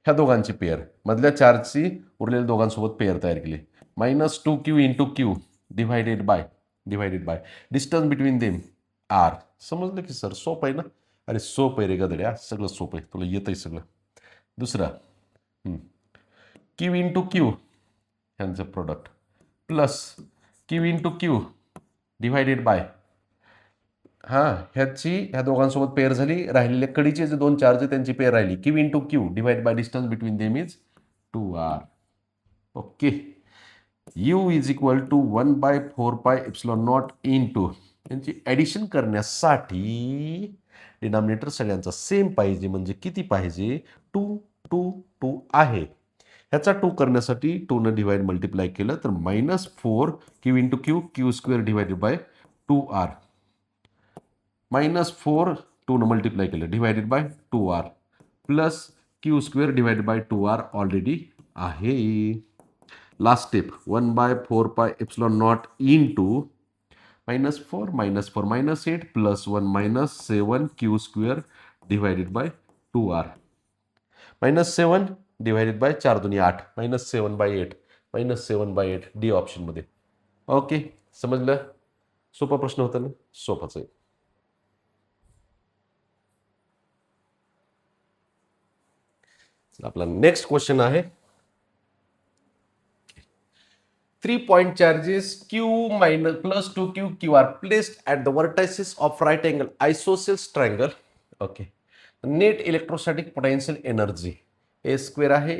ह्या दोघांची पेअर मधल्या चार्जची उरलेल्या दोघांसोबत पेअर तयार केली. -2q into Q divided by distance between them R. समजलं की सर? सोपं आहे ना? अरे सोपं आहे रे गधड्या, सगळं सोपं आहे, तुला येतं आहे सगळं. दुसरा क्यू इंटू क्यू ह्यांचं product plus Q into Q divided bye ह्या दोघांसोबत पेअर झाली. राहिलेल्या कडीचे जे दोन चार्ज आहेत त्यांची पेअर राहिली. Q into Q divide by distance between them is 2r. Okay. u is equal to 1/4πε0 into यांची ॲडिशन करण्यासाठी डिनॉमिनेटर सगळ्यांचा सेम पाहिजे. म्हणजे किती पाहिजे? 2 2 2 आहे. ह्याचा 2 करण्यासाठी 2 डिवाइड मल्टिप्लाय केलं तर -4 Q into Q Q square divided by 2r. -4 2 multiply केलं divided by 2r plus Q square divided by 2r already आहे. Last step 1/4πε0 into -4 -8 plus 1 -7 Q square divided by 2r. -7 डिवायडेड बाय 4 2 8 -7/8 -7/8 डी ऑप्शनमध्ये. Okay, समजलं? सोपा प्रश्न होता ना? सोपाच आहे. आपला नेक्स्ट क्वेश्चन आहे 3 point charges q minus plus 2q q are placed at the vertices of right angle isosceles triangle. Okay. Net electrostatic potential energy a square आहे,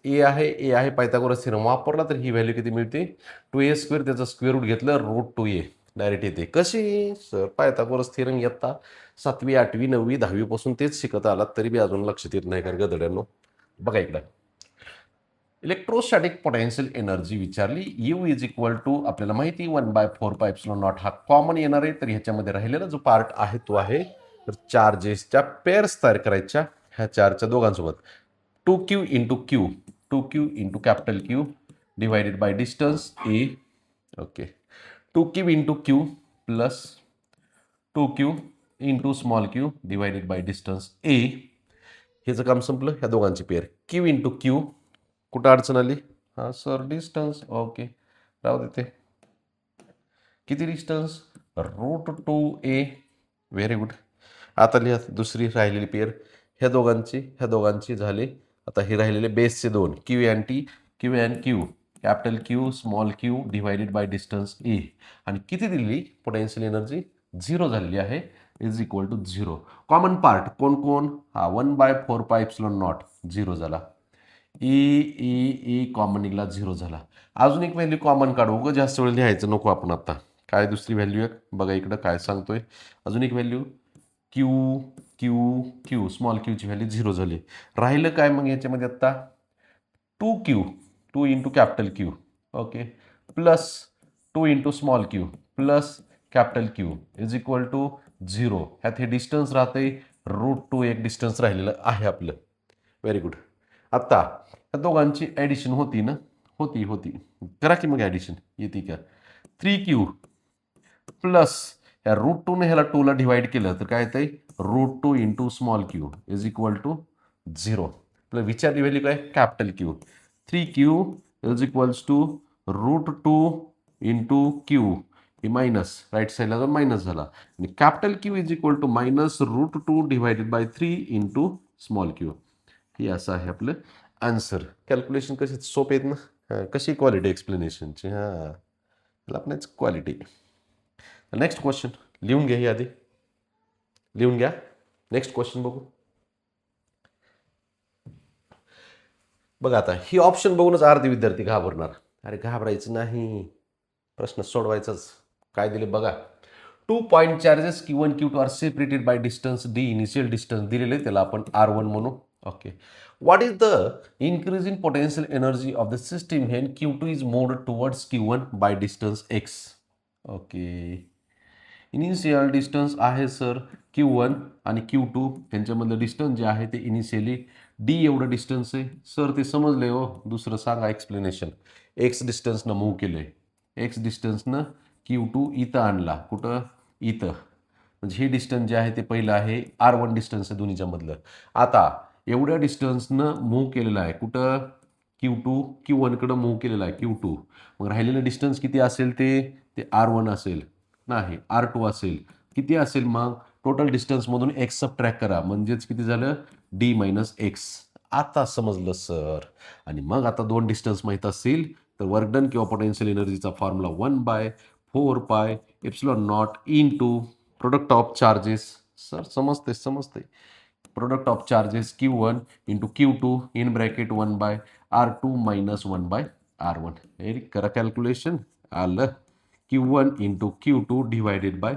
ए आहे पायथागोरस थिअरम वापरला तर ही व्हॅल्यू किती मिळते? 2a square. त्याचं square route घेतलं √2a direct येते. कशी सर? पायथागोरस थिअरम येता 7वी 8वी 9वी 10वी पासून तेच शिकत आलात तरी बी अजून लक्षात येत नाही का गधड्यांनो? बघा इकडं इलेक्ट्रोस्टॅटिक पोटेन्शियल एनर्जी विचारली. यू इज इक्वल टू आपल्याला माहिती 1/4πε0 हा कॉमन येणार आहे. तर ह्याच्यामध्ये राहिलेला जो पार्ट आहे तो आहे तर चार्जेसच्या पेअर्स तयार करायच्या ह्या चार्जच्या दोघांसोबत. 2q into Q 2q into capital Q divided by distance A. Okay. 2q into Q plus 2q into small Q divided by distance ए. हेचं काम संपलं. ह्या दोघांची पेअर क्यू इंटू क्यू. कुठं अडचण आली? हां सर डिस्टन्स. ओके, राहू देते. किती डिस्टन्स? √2a. Very good. आता लिहा दुसरी राहिलेली पेअर. ह्या दोघांची झाली. आता हे राहिलेले बेसचे दोन Q and T, Q and Q, capital Q small Q divided by distance A. आणि किती दिलेली पोटेन्शियल एनर्जी? 0 झालेली आहे. Is equal to 0. Common part कोण कोण? 1/4πε0 0 झाला. ई कॉमन निघाला 0 झाला. अजून एक व्हॅल्यू कॉमन काढू. उगं जास्त वेळ लिहायचं नको आपण. आता काय दुसरी व्हॅल्यू आहे बघा इकडं काय सांगतोय. अजून एक value Q Q Q small क्यूची व्हॅल्यू 0 झाली. राहिलं काय मग याच्यामध्ये आत्ता? 2q 2 into capital Q. Okay. Plus 2 into small Q plus capital Q is equal to 0. ह्यात हे डिस्टन्स राहते √2 एक डिस्टन्स राहिलेलं आहे आपलं. Very good. आत्ता ह्या दोघांची ॲडिशन होती ना? होती. करा की मग ॲडिशन येते का? 3q प्लस ह्या √2ने ह्याला 2ला डिवाइड केलं तर काय येतंय? √2 into small Q is equal to 0. आपलं विचारली व्हॅल्यू काय? Capital Q. 3q is equals to √2 into Q. हे मायनस राईट साईडला जाऊन मायनस झाला. आणि capital Q is equal to -√2 divided by 3 into small Q. हे असं आहे आपलं आन्सर. कॅल्क्युलेशन कशी सोपे आहेत ना? कशी क्वालिटी एक्सप्लेनेशनची? त्याला आपण क्वालिटी. नेक्स्ट क्वेश्चन लिहून घ्या. ही आधी लिहून घ्या. नेक्स्ट क्वेश्चन बघू. बघा आता ही ऑप्शन बघूनच अर्धे विद्यार्थी घाबरणार. अरे घाबरायचं नाही, प्रश्न सोडवायचाच. काय दिले बघा. 2 point charges Q1 Q2 are separated by distance D. Initial distance दिलेले त्याला आपण R1 म्हणू. Okay. What is the increase in potential energy of the system when Q2 is moved towards Q1 by distance x? Okay. Initial distance आहे sir Q1 आणि Q2 यांच्यामधलं distance जे आहे ते initially D एवढं डिस्टन्स आहे. Sir ते समजले हो. दुसरं सांगा एक्सप्लेनेशन. एक्स डिस्टन्सनं मूव्ह केलं आहे. एक्स डिस्टन्सनं Q2 इथं आणला. कुठं? इथं. म्हणजे हे डिस्टन्स जे आहे ते पहिलं आहे R1 डिस्टन्स आहे दोन्हीच्या मधलं. आता एवढ्या डिस्टन्सनं मूव्ह केलेला आहे. कुठं Q2 Q1कडं मूव्ह केलेला आहे Q2. मग राहिलेलं डिस्टन्स किती असेल ते R1 असेल, नाही R2 असेल. किती असेल मग? टोटल डिस्टन्समधून x सबट्रॅक्ट करा, म्हणजेच किती झालं d मायनस एक्स. आता समजलं सर. आणि मग आता दोन डिस्टन्स माहीत असतील तर वर्क डन किंवा पोटेन्शियल एनर्जीचा formula 1/4 pi epsilon naught into product of charges. Sir समजते. Product of charges Q1 into Q2 in bracket 1/R2 minus 1/R1. करा कॅल्क्युलेशन. आलं. Q1 into Q2 divided bye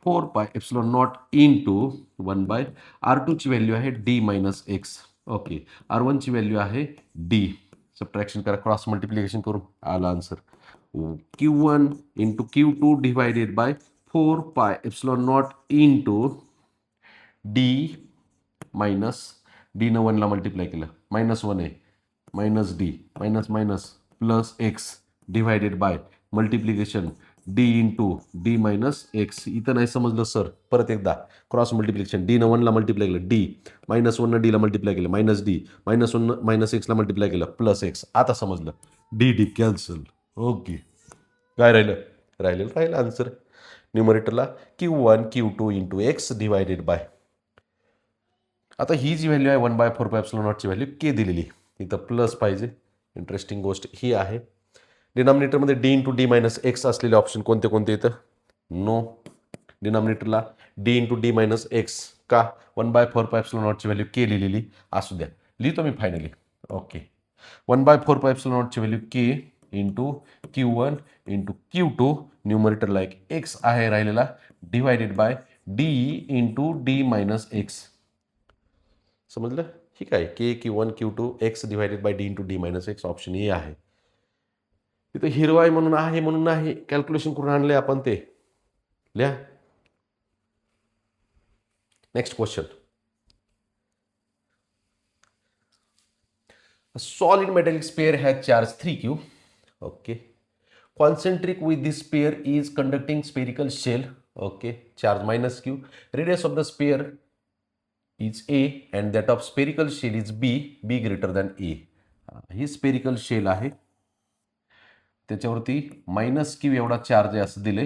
4 पाय एप्सिलॉन नॉट इंटू 1/R2 ची value आहे D minus x. Okay. R1 ची value आहे D. Subtraction करा cross multiplication करून. आला answer. Q1 into Q2 divided bye 4 पाय epsilon naught into D minus D न 1ला मल्टिप्लाय केलं -1 आहे minus D minus minus plus x divided bye multiplication D into D minus x. इथं नाही समजलं सर, परत एकदा क्रॉस मल्टिप्लिकेशन. D न 1ला मल्टिप्लाय केलं D -1 Dला मल्टिप्लाय केलं मायनस D -1 मायनस एक्सला मल्टिप्लाय केलं प्लस एक्स. आता समजलं. D cancel. ओके. काय राहिलं आन्सर. न्यूमरेटरला Q1 Q2 into X divided by. आता ही जी व्हॅल्यू आहे 1/4 एप्सिलॉन नॉटची व्हॅल्यू के दिलेली, इथं प्लस पाहिजे. इंटरेस्टिंग गोष्ट ही आहे. डिनॉमिनेटरमध्ये D into D minus X असलेले ऑप्शन कोणते येतं? नो. डिनॉमिनेटरला D into D minus X का? 1/4 एप्सिलॉन नॉटची व्हॅल्यू के लिहिलेली असू द्या. लिहितो मी फायनली. ओके. 1/4 एप्सिलॉन नॉटची व्हॅल्यू के इंटू Q1 इंटू Q2 न्यूमरेटरला एक एक्स आहे राहिलेला divided by D into D minus x. समजलं? ठीक आहे. के Q1 Q2 x divided bye D into D minus x option A आहे. तिथं हिरवाई म्हणून आहे कॅल्क्युलेशन करून आणले आपण ते. लिहा. Next question. A solid metallic sphere has charge 3q. Okay. Concentric with this sphere is conducting spherical shell. Okay. Charge minus q. Radius of the sphere is A and that of spherical shell is B. B greater than A. ही spherical shell आहे. त्याच्यावरती minus Q एवढा charge आहे असं दिले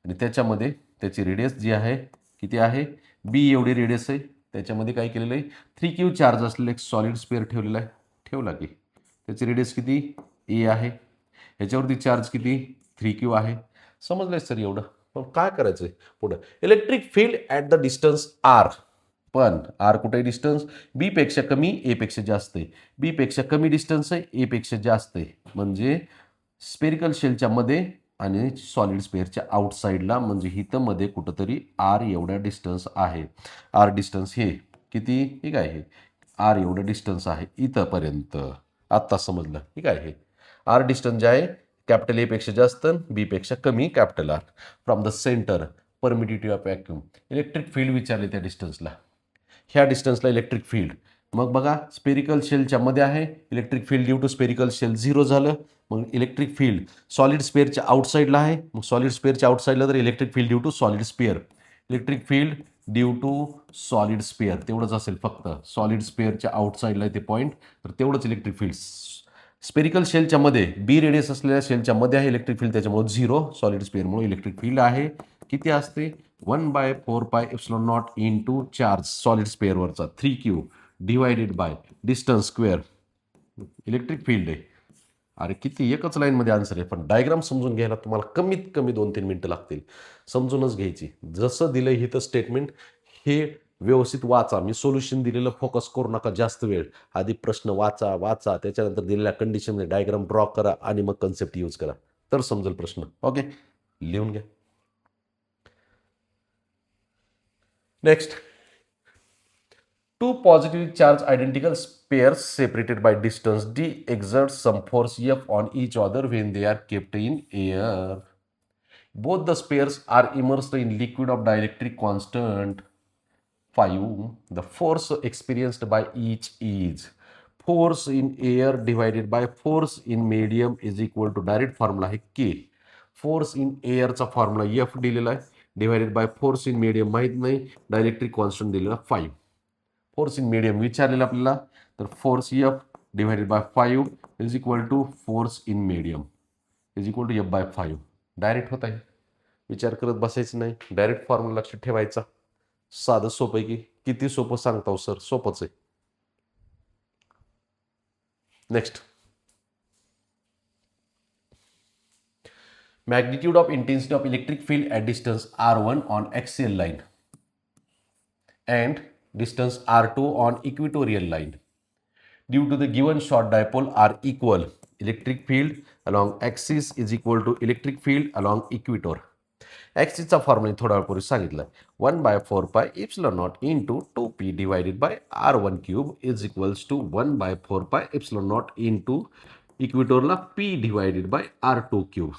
आणि त्याच्यामध्ये त्याची रेडियस जी आहे किती आहे? बी एवढी रेडियस आहे. त्याच्यामध्ये काय केलेलं आहे? 3q चार्ज असलेलं एक सॉलिड स्पेअर ठेवलेला आहे. ठेवला की त्याची रेडियस किती? ए आहे. ह्याच्यावरती चार्ज किती? 3q आहे. समजलंय सर एवढं. पण काय करायचं आहे पुढं? Electric field at the distance R. पण आर कुठे डिस्टन्स? बी पेक्षा कमी ए पेक्षा जास्त आहे. बी पेक्षा कमी डिस्टन्स आहे, ए पेक्षा जास्त आहे. म्हणजे स्पेरिकल शेलच्या मध्ये आणि सॉलिड स्पेअरच्या आउटसाईडला, म्हणजे हिथं मध्ये कुठंतरी आर एवढा डिस्टन्स आहे. आर डिस्टन्स हे किती? ठीक आहे. हे आर एवढं डिस्टन्स आहे इथंपर्यंत. आत्ता समजलं. ठीक आहे. हे आर डिस्टन्स जे आहे कॅपिटल ए पेक्षा जास्त, बी पेक्षा कमी capital R. From the centre permittivity of vacuum. Electric field विचारले त्या डिस्टन्सला. ह्या डिस्टन्सला इलेक्ट्रिक फील्ड. मग बघा स्पेरिकल शेलच्या मध्ये आहे. Electric field due to spherical shell 0 झालं. मग इलेक्ट्रिक फील्ड सॉलिड स्पेअरच्या आउटसाईडला आहे. मग सॉलिड स्पेअरच्या आउटसाईडला तर electric field due to solid sphere. Electric field due to solid sphere तेवढंच असेल फक्त. सॉलिड स्पेअरच्या आउटसाईडला आहे ते पॉईंट, तर तेवढंच इलेक्ट्रिक फील्ड. स्पेरिकल शेलच्या मध्ये बी रेडियस असलेल्या शेलच्या मध्ये आहे इलेक्ट्रिक फील्ड, त्याच्यामुळे 0. सॉलिड स्पेअरमुळे इलेक्ट्रिक फील्ड आहे किती असते? 1/4 pi epsilon naught into charge solid स्पेअरवरचा 3q divided by distance square. Electric field आहे. अरे किती एकच लाईनमध्ये आन्सर आहे, पण डायग्राम समजून घ्यायला तुम्हाला कमीत कमी 2-3 मिनटं लागतील. समजूनच घ्यायची. जसं दिलं हिथं स्टेटमेंट हे व्यवस्थित वाचा. मी सोल्युशन दिलेलं फोकस करू नका जास्त वेळ. आधी प्रश्न वाचा त्याच्यानंतर दिलेल्या कंडिशनमध्ये डायग्राम ड्रॉ करा आणि मग कन्सेप्ट यूज करा, तर समजेल प्रश्न. ओके. लिहून घ्या. Next. Two positively charged identical pairs separated by distance d exert some force F on each other when they are kept in air. Both the pairs are immersed in liquid of dielectric constant 5. The force experienced by each is force in air divided by force in medium is equal to direct formula है K. Force in एअरचा formula F दिलेला आहे divided by force in medium माहीत नाही, dielectric constant दिलेला 5. Force in medium विचारलेलं आपल्याला, तर force F divided by 5 is equal to force in medium is equal to F by 5. Direct होत आहे, विचार करत बसायचं नाही, डायरेक्ट फॉर्म्युला लक्षात ठेवायचा. साधं सोपं आहे की, किती सोपं सांगता सर, सोपंच आहे. Next, magnitude of intensity of electric field at distance r1 on axial line and distance r2 on equatorial line due to the given short dipole are equal. Electric field along axis is equal to electric field along equator. ॲक्सिसचा formula थोडा वेळ पूर्वी सांगितलं, 1/4 pi epsilon naught into 2p divided by r1 cube is equals to 1/4 pi epsilon naught into इक्विटोरला p divided by r2 cube.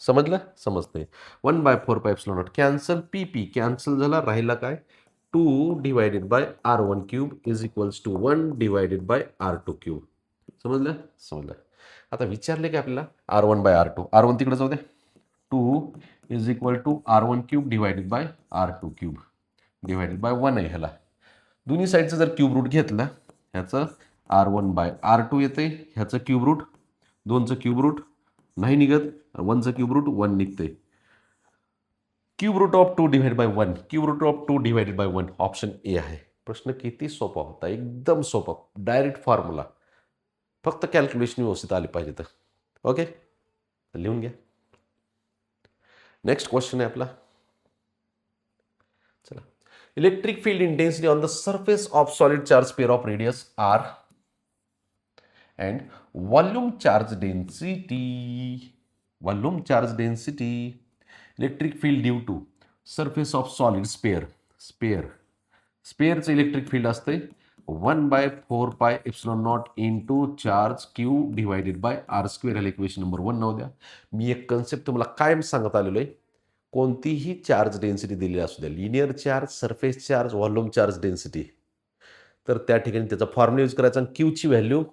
समजलं? समजते. 1/4 pi epsilon naught cancel, p cancel झाला, राहिला काय 2 divided by r1 cube is equals to 1 divided by r2 cube. समजलं? समजलं. आता विचारले काय आपल्याला r1 बाय r2, r1 तिकडे जाऊ द्या, 2 is equal to r1 cube divided by r2 cube divided by 1 आहे. ह्याला दोन्ही साईडचं जर क्यूब रूट घेतलं, ह्याचं r1 बाय r2 येते, ह्याचं क्यूब रूट, 2चं क्यूब रूट नाही निघत, 1चं क्यूब रूट 1 निघते. Cube root of 2 divide by 1, cube root of 2 divided by 1, option A आहे. प्रश्न किती सोपा होता, एकदम सोपा, डायरेक्ट फॉर्म्युला, फक्त कॅल्क्युलेशन व्यवस्थित आली पाहिजे तर. ओके, लिहून घ्या. नेक्स्ट क्वेश्चन आहे आपला, चला. Electric field intensity on the surface of solid charge pair of radius r and volume charge density electric field due to surface of solid स्पेअरचं इलेक्ट्रिक फील्ड असते 1/4 pi epsilon naught into charge Q divided by R square. ह्याला equation number 1 नाव द्या. मी एक concept तुम्हाला कायम सांगत आलेलो आहे, कोणतीही चार्ज डेन्सिटी दिलेली असू द्या, linear charge, surface charge, volume charge density, तर त्या ठिकाणी त्याचा फॉर्म्युला यूज करायचा आणि क्यूची व्हॅल्यू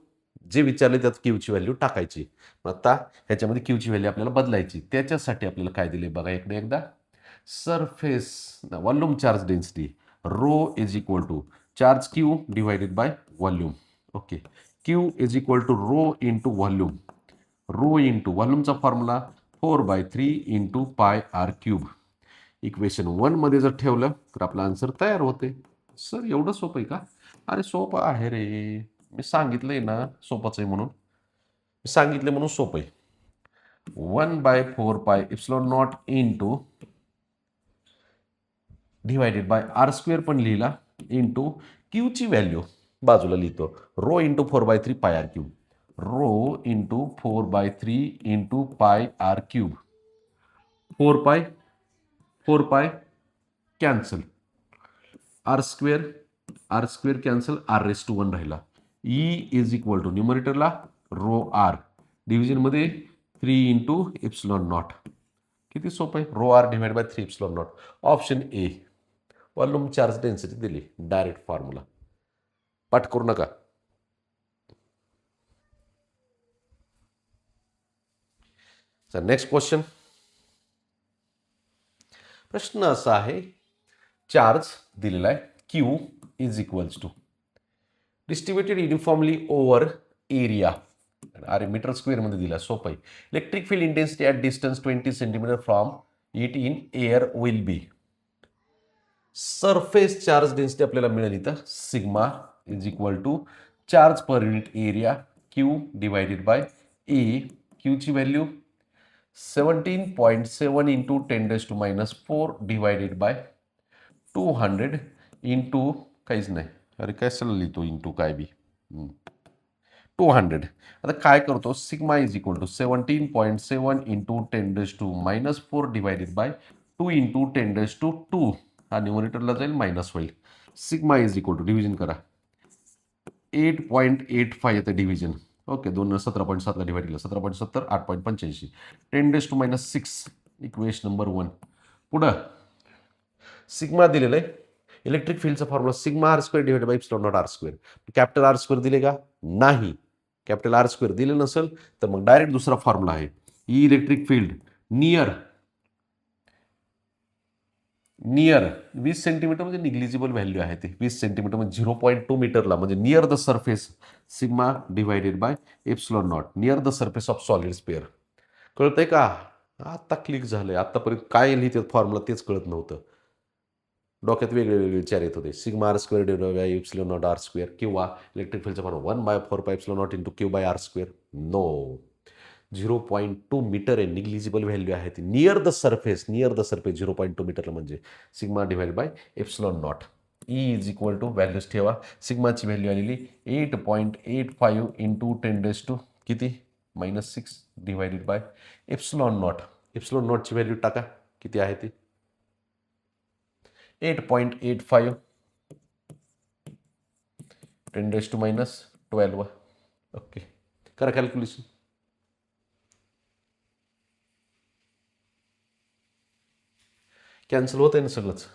जे विचारले त्यात क्यूची व्हॅल्यू टाकायची. आता ह्याच्यामध्ये क्यूची व्हॅल्यू आपल्याला बदलायची. त्याच्यासाठी आपल्याला काय दिले बघा इकडे एकदा, surface volume charge density rho is equal to charge Q divided by volume. Okay, Q is equal to rho into volume, rho into व्हॉल्यूमचा formula 4/3 into pi R cube. Equation 1 मध्ये जर ठेवलं तर आपला आन्सर तयार होते. सर एवढं सोपं आहे का? अरे सोपं आहे रे, मी सांगितलंय ना सोपंच आहे म्हणून, मी सांगितलं म्हणून सोपं आहे. 1/4 pi epsilon naught into divided by R square पण लिहिला, इंटू क्यूची व्हॅल्यू बाजूला लिहितो, row into 4/3 pi R cube, rho into 4/3 into pi R cube. 4 pi cancel, R square cancel, R raise to 1 राहिला. ई इज इक्वल टू न्यूमरेटरला rho R, डिव्हिजनमध्ये 3 into epsilon naught. किती सोपं आहे, rho R divide by 3 epsilon naught. Option A, volume charge density दिली, direct formula, पाठ करू नका. Next question. प्रश्न असा आहे, चार्ज दिलेला आहे Q is equals to distributed uniformly over area, अरे मीटर स्क्वेअर मध्ये दिला, सोपं आहे. Electric field intensity at distance 20 centimetre from it in air will be. Surface charge density आपल्याला मिळेल इथं, sigma is equal to charge per unit area Q divided by A. क्यूची value 17.7 into 10⁻⁻4 divided by 200 into काहीच नाही, अरे काय सला लिहितो इंटू काय बी 200. आता काय करतो, sigma is equal to 17.7 into 10⁻⁻4 divided by 2 into 10⁻², हा न्यूमरेटरला जाईल, मायनस होईल. Sigma is equal to division करा, 8.85 येतं डिव्हिजन. ओके, 2 17.7ला डिवाइड केलं, 17.70, 8.85, 10⁻⁻6 इक्वेशन नंबर 1. पुढं सिग्मा दिलेलं आहे, इलेक्ट्रिक फील्डचा formula sigma R square divide by epsilon naught R square. Capital R square दिले का? नाही. कॅपिटल आर स्क्वेअर दिले नसेल तर मग डायरेक्ट दुसरा फॉर्म्युला आहे, electric field near near 20 centimetre म्हणजे निग्लिजिबल व्हॅल्यू आहे ते 20 सेंटीमीटर म्हणजे 0.2 मीटरला म्हणजे near the surface sigma divided by epsilon not near the surface of solid spare. कळतंय का? आत्ता क्लिक झालंय. आत्तापर्यंत काय लिहिते फॉर्म्युला तेच कळत नव्हतं. डोक्यात वेगळे वेगळे विचार येत होते. Sigma R square divide by epsilon naught R square किंवा इलेक्ट्रिक फील्डचा formula 1/4 epsilon naught into Q by R square. No, 0.2 metre आहे, निग्लिजिबल व्हॅल्यू आहे ती. नियर द सरफेस 0.2 मीटरला म्हणजे sigma divide by epsilon naught. E is equal to values ठेवा. सिग्माची value आलेली 8.85 इंटू 10 किती -6 divided by epsilon naught. Epsilon नॉटची व्हॅल्यू टाका किती आहे ती 8.85 10⁻12. ओके, करा कॅल्क्युलेशन. कॅन्सल होत आहे ना सगळंच.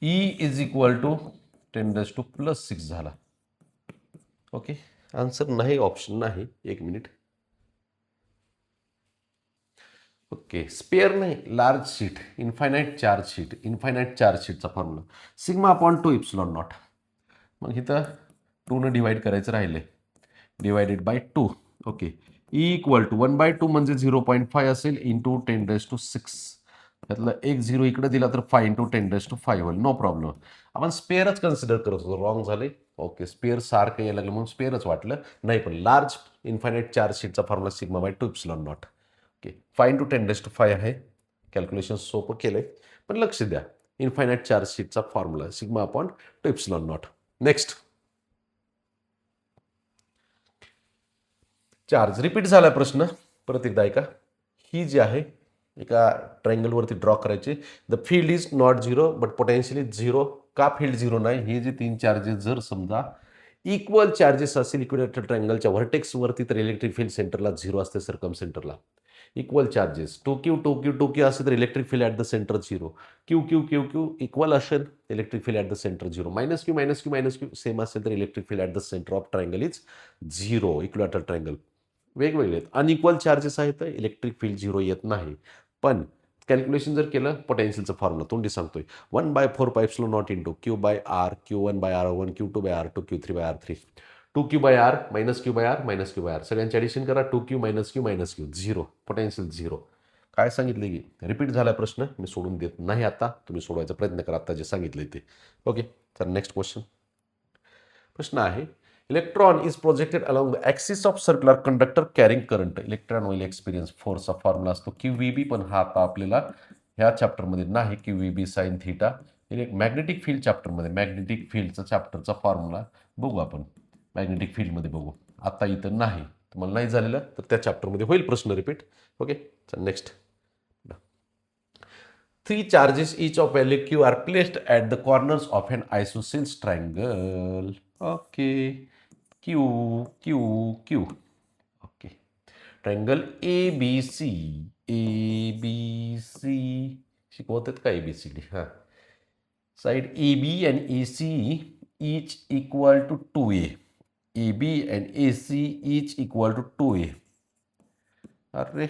ई इज इक्वल टू 10⁻+6 झाला. ओके, आन्सर नाही, ऑप्शन नाही. एक मिनिट. ओके, स्पेअर नाही, लार्ज शीट, इन्फायनाईट चार्ज शीटचा formula sigma upon 2 epsilon naught. मग इथं 2 डिवाइड करायचं राहिले, divided by 2. Okay, E equal to 1/2 म्हणजे 0.5 असेल इंटू 10⁻6. त्यातलं एक 0 इकडे दिला तर 5 इंटू 10⁻5 होईल. No problem. आपण स्पेअरच कन्सिडर करत होतो, रॉंग झाले. ओके, स्पेअर सारखं यायला लागलं म्हणून स्पेअरच वाटलं नाही, पण लार्ज इन्फायनाईट चार्ज शीटचा formula sigma by 2 epsilon naught. Okay, 5 into 10⁻5 आहे. कॅल्क्युलेशन सोपं केलंय, पण लक्ष द्या. इन्फायनाईट चार्ज शीटचा formula sigma upon 2 epsilon naught. Next, charge repeat झाला प्रश्न, परत एकदा ऐका. ही जी आहे एका ट्रायंगलवरती ड्रॉ करायची. The field is not zero but potential is zero. का फील्ड झिरो नाही? हे जे 3 चार्जेस जर समजा इक्वल चार्जेस असेल इक्विलॅटरल ट्रायंगलच्या व्हर्टेक्सवरती, तर इलेक्ट्रिक फील्ड सेंटरला झिरो असते, सर्कम सेंटरला. इक्वल चार्जेस 2Q असेल तर electric field at the centre zero. Q equal असेल electric field at the centre zero. -Q same असेल तर electric field at the centre of triangle is zero. Equilateral triangle वेगवेगळे आहेत. अनइक्वल चार्जेस आहेत तर electric field zero येत नाही. पण कॅल्क्युलेशन जर केलं, पोटेन्शियलचं फॉर्म्युला तोंडी सांगतोय 1/4 epsilon naught into Q by R, Q1/R1, Q2/R2, Q3/R3. 2Q/R -Q/R सगळ्यांची ॲडिशन करा. 2Q -Q zero. Potential zero. काय सांगितले की रिपीट झाला प्रश्न, मी सोडून देत नाही. आता तुम्ही सोडवायचा प्रयत्न करा आता जे सांगितले ते. ओके, तर नेक्स्ट क्वेश्चन. प्रश्न आहे, electron is projected along the axis of circular conductor carrying current. Electron will experience फोर्सचा फॉर्म्युला असतो QVB, पण हा आता आपल्याला ह्या चॅप्टरमध्ये नाही. QVB sine theta. Magnetic field चॅप्टरमध्ये मॅग्नेटिक फील्डचा चॅप्टरचा फॉर्म्युला बघू आपण. मॅग्नेटिक फील्डमध्ये बघू, आता इथं नाही. तुम्हाला नाही झालेलं तर त्या चॅप्टरमध्ये होईल प्रश्न रिपीट. ओके, चल next. 3 charges each of value Q are placed at the corners of an isosceles triangle. Okay, Q, Q, Q. Okay, triangle ABC. ABC शिकवतात का ABCD? हां, side AB and AC each equal to 2A. AB and AC each equal to 2A. अरे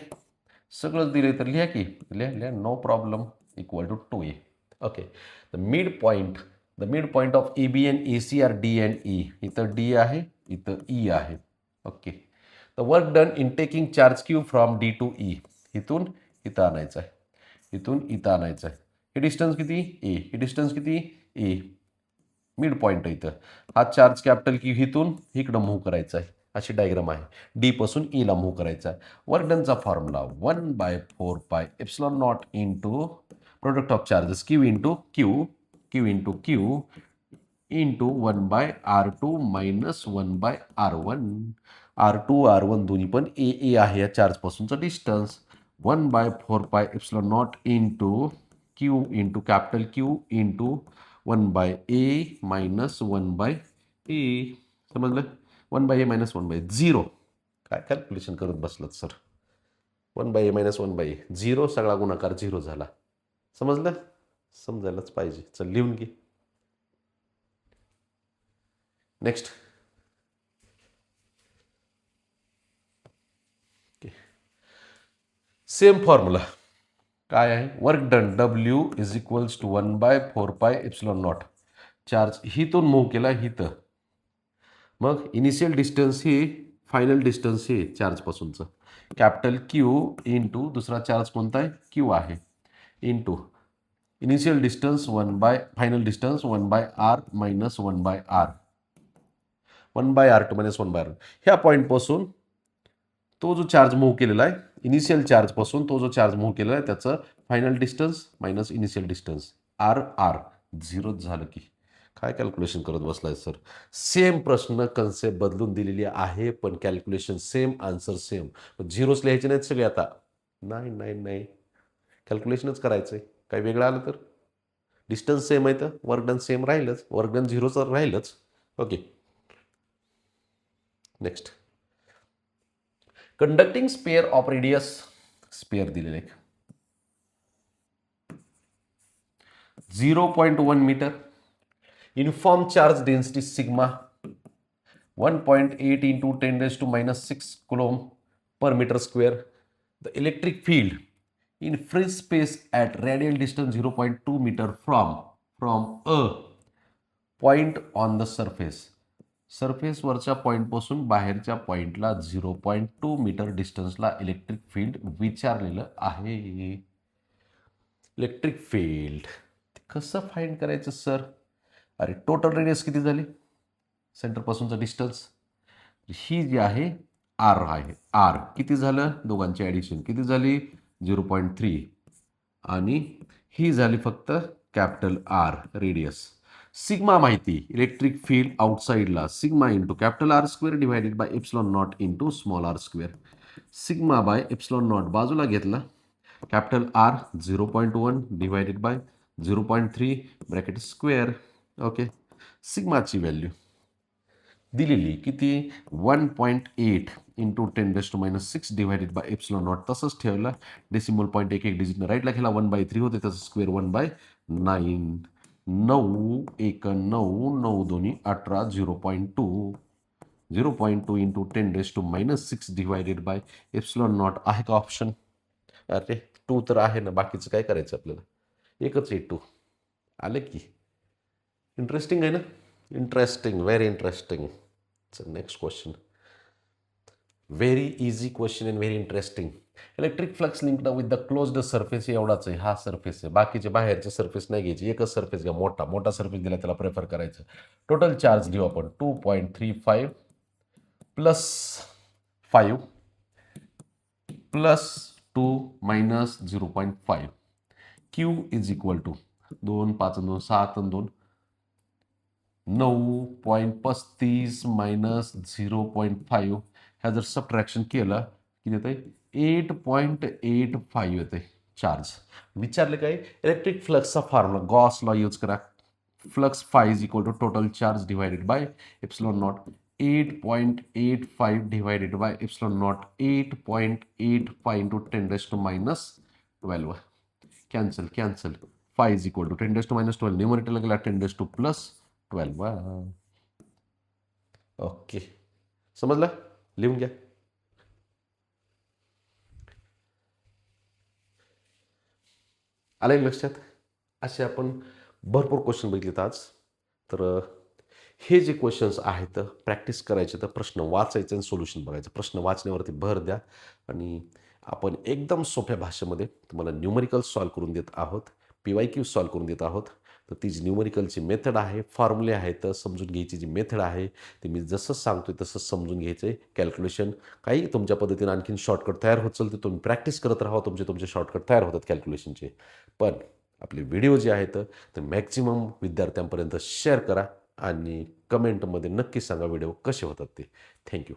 सगळंच दिले तर लिहा की, लिहा, no problem. Equal to 2A. Okay, the mid point of AB and AC are D and E. इथं D आहे, इथं E आहे. Okay, the work done in taking charge Q from D to E. इथून इथं आणायचं आहे, इथून इथं आणायचं आहे. हे डिस्टन्स किती? A. हे डिस्टन्स किती? A. मिड पॉईंट इथं. हा चार्ज कॅपिटल Q इथून इकडं मूव्ह करायचा आहे. अशी डायग्राम आहे. डी पासून ईला मूव्ह करायचा आहे. वर्क डनचा formula 1/4 pi epsilon naught into product of charges Q into Q into 1/R2 minus 1/R1. R2 दोन्ही पण ए आहे या चार्जपासूनचा distance. 1/4 pi epsilon naught into Q into capital Q into 1/A minus 1/A. समजलं? 1/A minus 1/0. काय calculation करत बसलात sir? 1/A minus 1/A 0, सगळा गुणाकार 0 झाला. समजलं? समजायलाच पाहिजे. चल लिहून घे. नेक्स्ट. सेम फॉर्म्युला काय आहे work done W is equals to 1/4πε0. Charge हिथून मूव्ह केला हिथं. मग इनिशियल डिस्टन्स ही फायनल डिस्टन्स ही चार्जपासूनचं कॅपिटल Q इंटू दुसरा चार्ज कोणता आहे Q आहे into initial distance final distance 1/r minus 1/r 1/r two minus 1/r. ह्या पॉईंटपासून तो जो चार्ज मूव्ह केलेला आहे इनिशियल चार्जपासून तो जो चार्ज मूव्ह केलेला आहे त्याचं final distance minus initial distance R झिरोच झालं की काय कॅल्क्युलेशन करत बसलाय सर. सेम प्रश्न कन्सेप्ट बदलून दिलेली आहे पण कॅल्क्युलेशन सेम आन्सर सेम. झिरोच लिहायचे नाहीत सगळे आता. नाही कॅल्क्युलेशनच करायचं आहे. काही वेगळं आलं तर डिस्टन्स सेम आहे तर वर्क डन सेम राहीलच. वर्क डन झिरो तर राहीलच. Okay next conducting sphere of radius sphere दिलेले 0.1 metre. Uniform charge density sigma 1.8 into 10 raised to minus 6 coulomb per meter square. The electric field in free space at radial distance 0.2 meter from a point on the surface. सरफेसवरच्या पॉईंटपासून बाहेरच्या पॉईंटला 0.2 metre डिस्टन्सला electric field विचारलेलं आहे. Electric field कसं find करायचं sir. अरे total radius किती झाली सेंटरपासूनचं डिस्टन्स ही जी आहे R आहे. R किती झालं दोघांची ॲडिशन किती झाली 0.3 आणि ही झाली फक्त कॅपिटल R रेडियस. सिग्मा माहिती इलेक्ट्रिक फील्ड आउटसाइडला sigma into capital R square divided by epsilon naught into small r square. Sigma by epsilon naught बाजूला घेतला capital R 0.1 divided by 0.3 bracket square. Okay सिग्माची व्हॅल्यू दिलेली किती 1.8 into 10 raise to minus 6 divided by epsilon naught तसंच ठेवला. Decimal point एक डिजिटनं राईटला गेला 1/3 होते त्याचं स्क्वेअर 1/9 9 1 9 9 दोन्ही 18 0.2 into 10 raise to minus 6 divided by epsilon naught आहे का ऑप्शन. अरे 2 तर आहे ना बाकीचं काय करायचं आपल्याला एकच आहे 2 आलं की. इंटरेस्टिंग आहे ना. Interesting, very interesting. So next question. Very easy question and very interesting. Electric flux linked with the closed surface एवढाच आहे. हा सरफेस आहे. बाकीचे बाहेरचे सरफेस नाही घ्यायचे. एकच सरफेस घ्या मोठा सरफेस दिला त्याला प्रेफर करायचं. टोटल चार्ज घेऊ आपण 2.35 plus 5 plus 2 minus 0.5 Q is equal to 2 5 2 7 2 9.35 minus 0.5 ह्या जर सबट्रॅक्शन केलं किती येतं 8.85 येते चार्ज. विचारले काय इलेक्ट्रिक फ्लक्सचा फॉर्म्युला गॉस लॉ यूज करा. Flux phi is equal to total charge divided by epsilon naught 8.85 divided by epsilon naught 8.85 into 10 raise to minus 12 cancel 5 is equal to 10 raise to minus 12 न्यूमरेटरला गेला 10 raise two plus 12. Okay समजलं लिहून घ्या. आलं लक्षात. असे आपण भरपूर क्वेश्चन बघितलेत आज. तर हे जे क्वेश्चन्स आहेत प्रॅक्टिस करायचे तर प्रश्न वाचायचे आणि सोल्युशन बघायचं. प्रश्न वाचण्यावरती भर द्या आणि आपण एकदम सोप्या भाषेमध्ये तुम्हाला न्यूमरिकल सॉल्व करून देत आहोत. PYQ सॉल्व करून देत आहोत. तर ती जी न्यूमरिकलची मेथड आहे फॉर्म्युले आहेत समजून घ्यायची जी मेथड आहे ते मी जसं सांगतोय तसं समजून घ्यायचं आहे. कॅल्क्युलेशन काही तुमच्या पद्धतीने आणखीन शॉर्टकट तयार होत असेल तर तुम्ही प्रॅक्टिस करत राहा. तुमचे शॉर्टकट तयार होतात कॅल्क्युलेशनचे. पण आपले व्हिडिओ जे आहेत ते मॅक्झिमम विद्यार्थ्यांपर्यंत शेअर करा आणि कमेंटमध्ये नक्की सांगा व्हिडिओ कसे होतात ते. थँक्यू.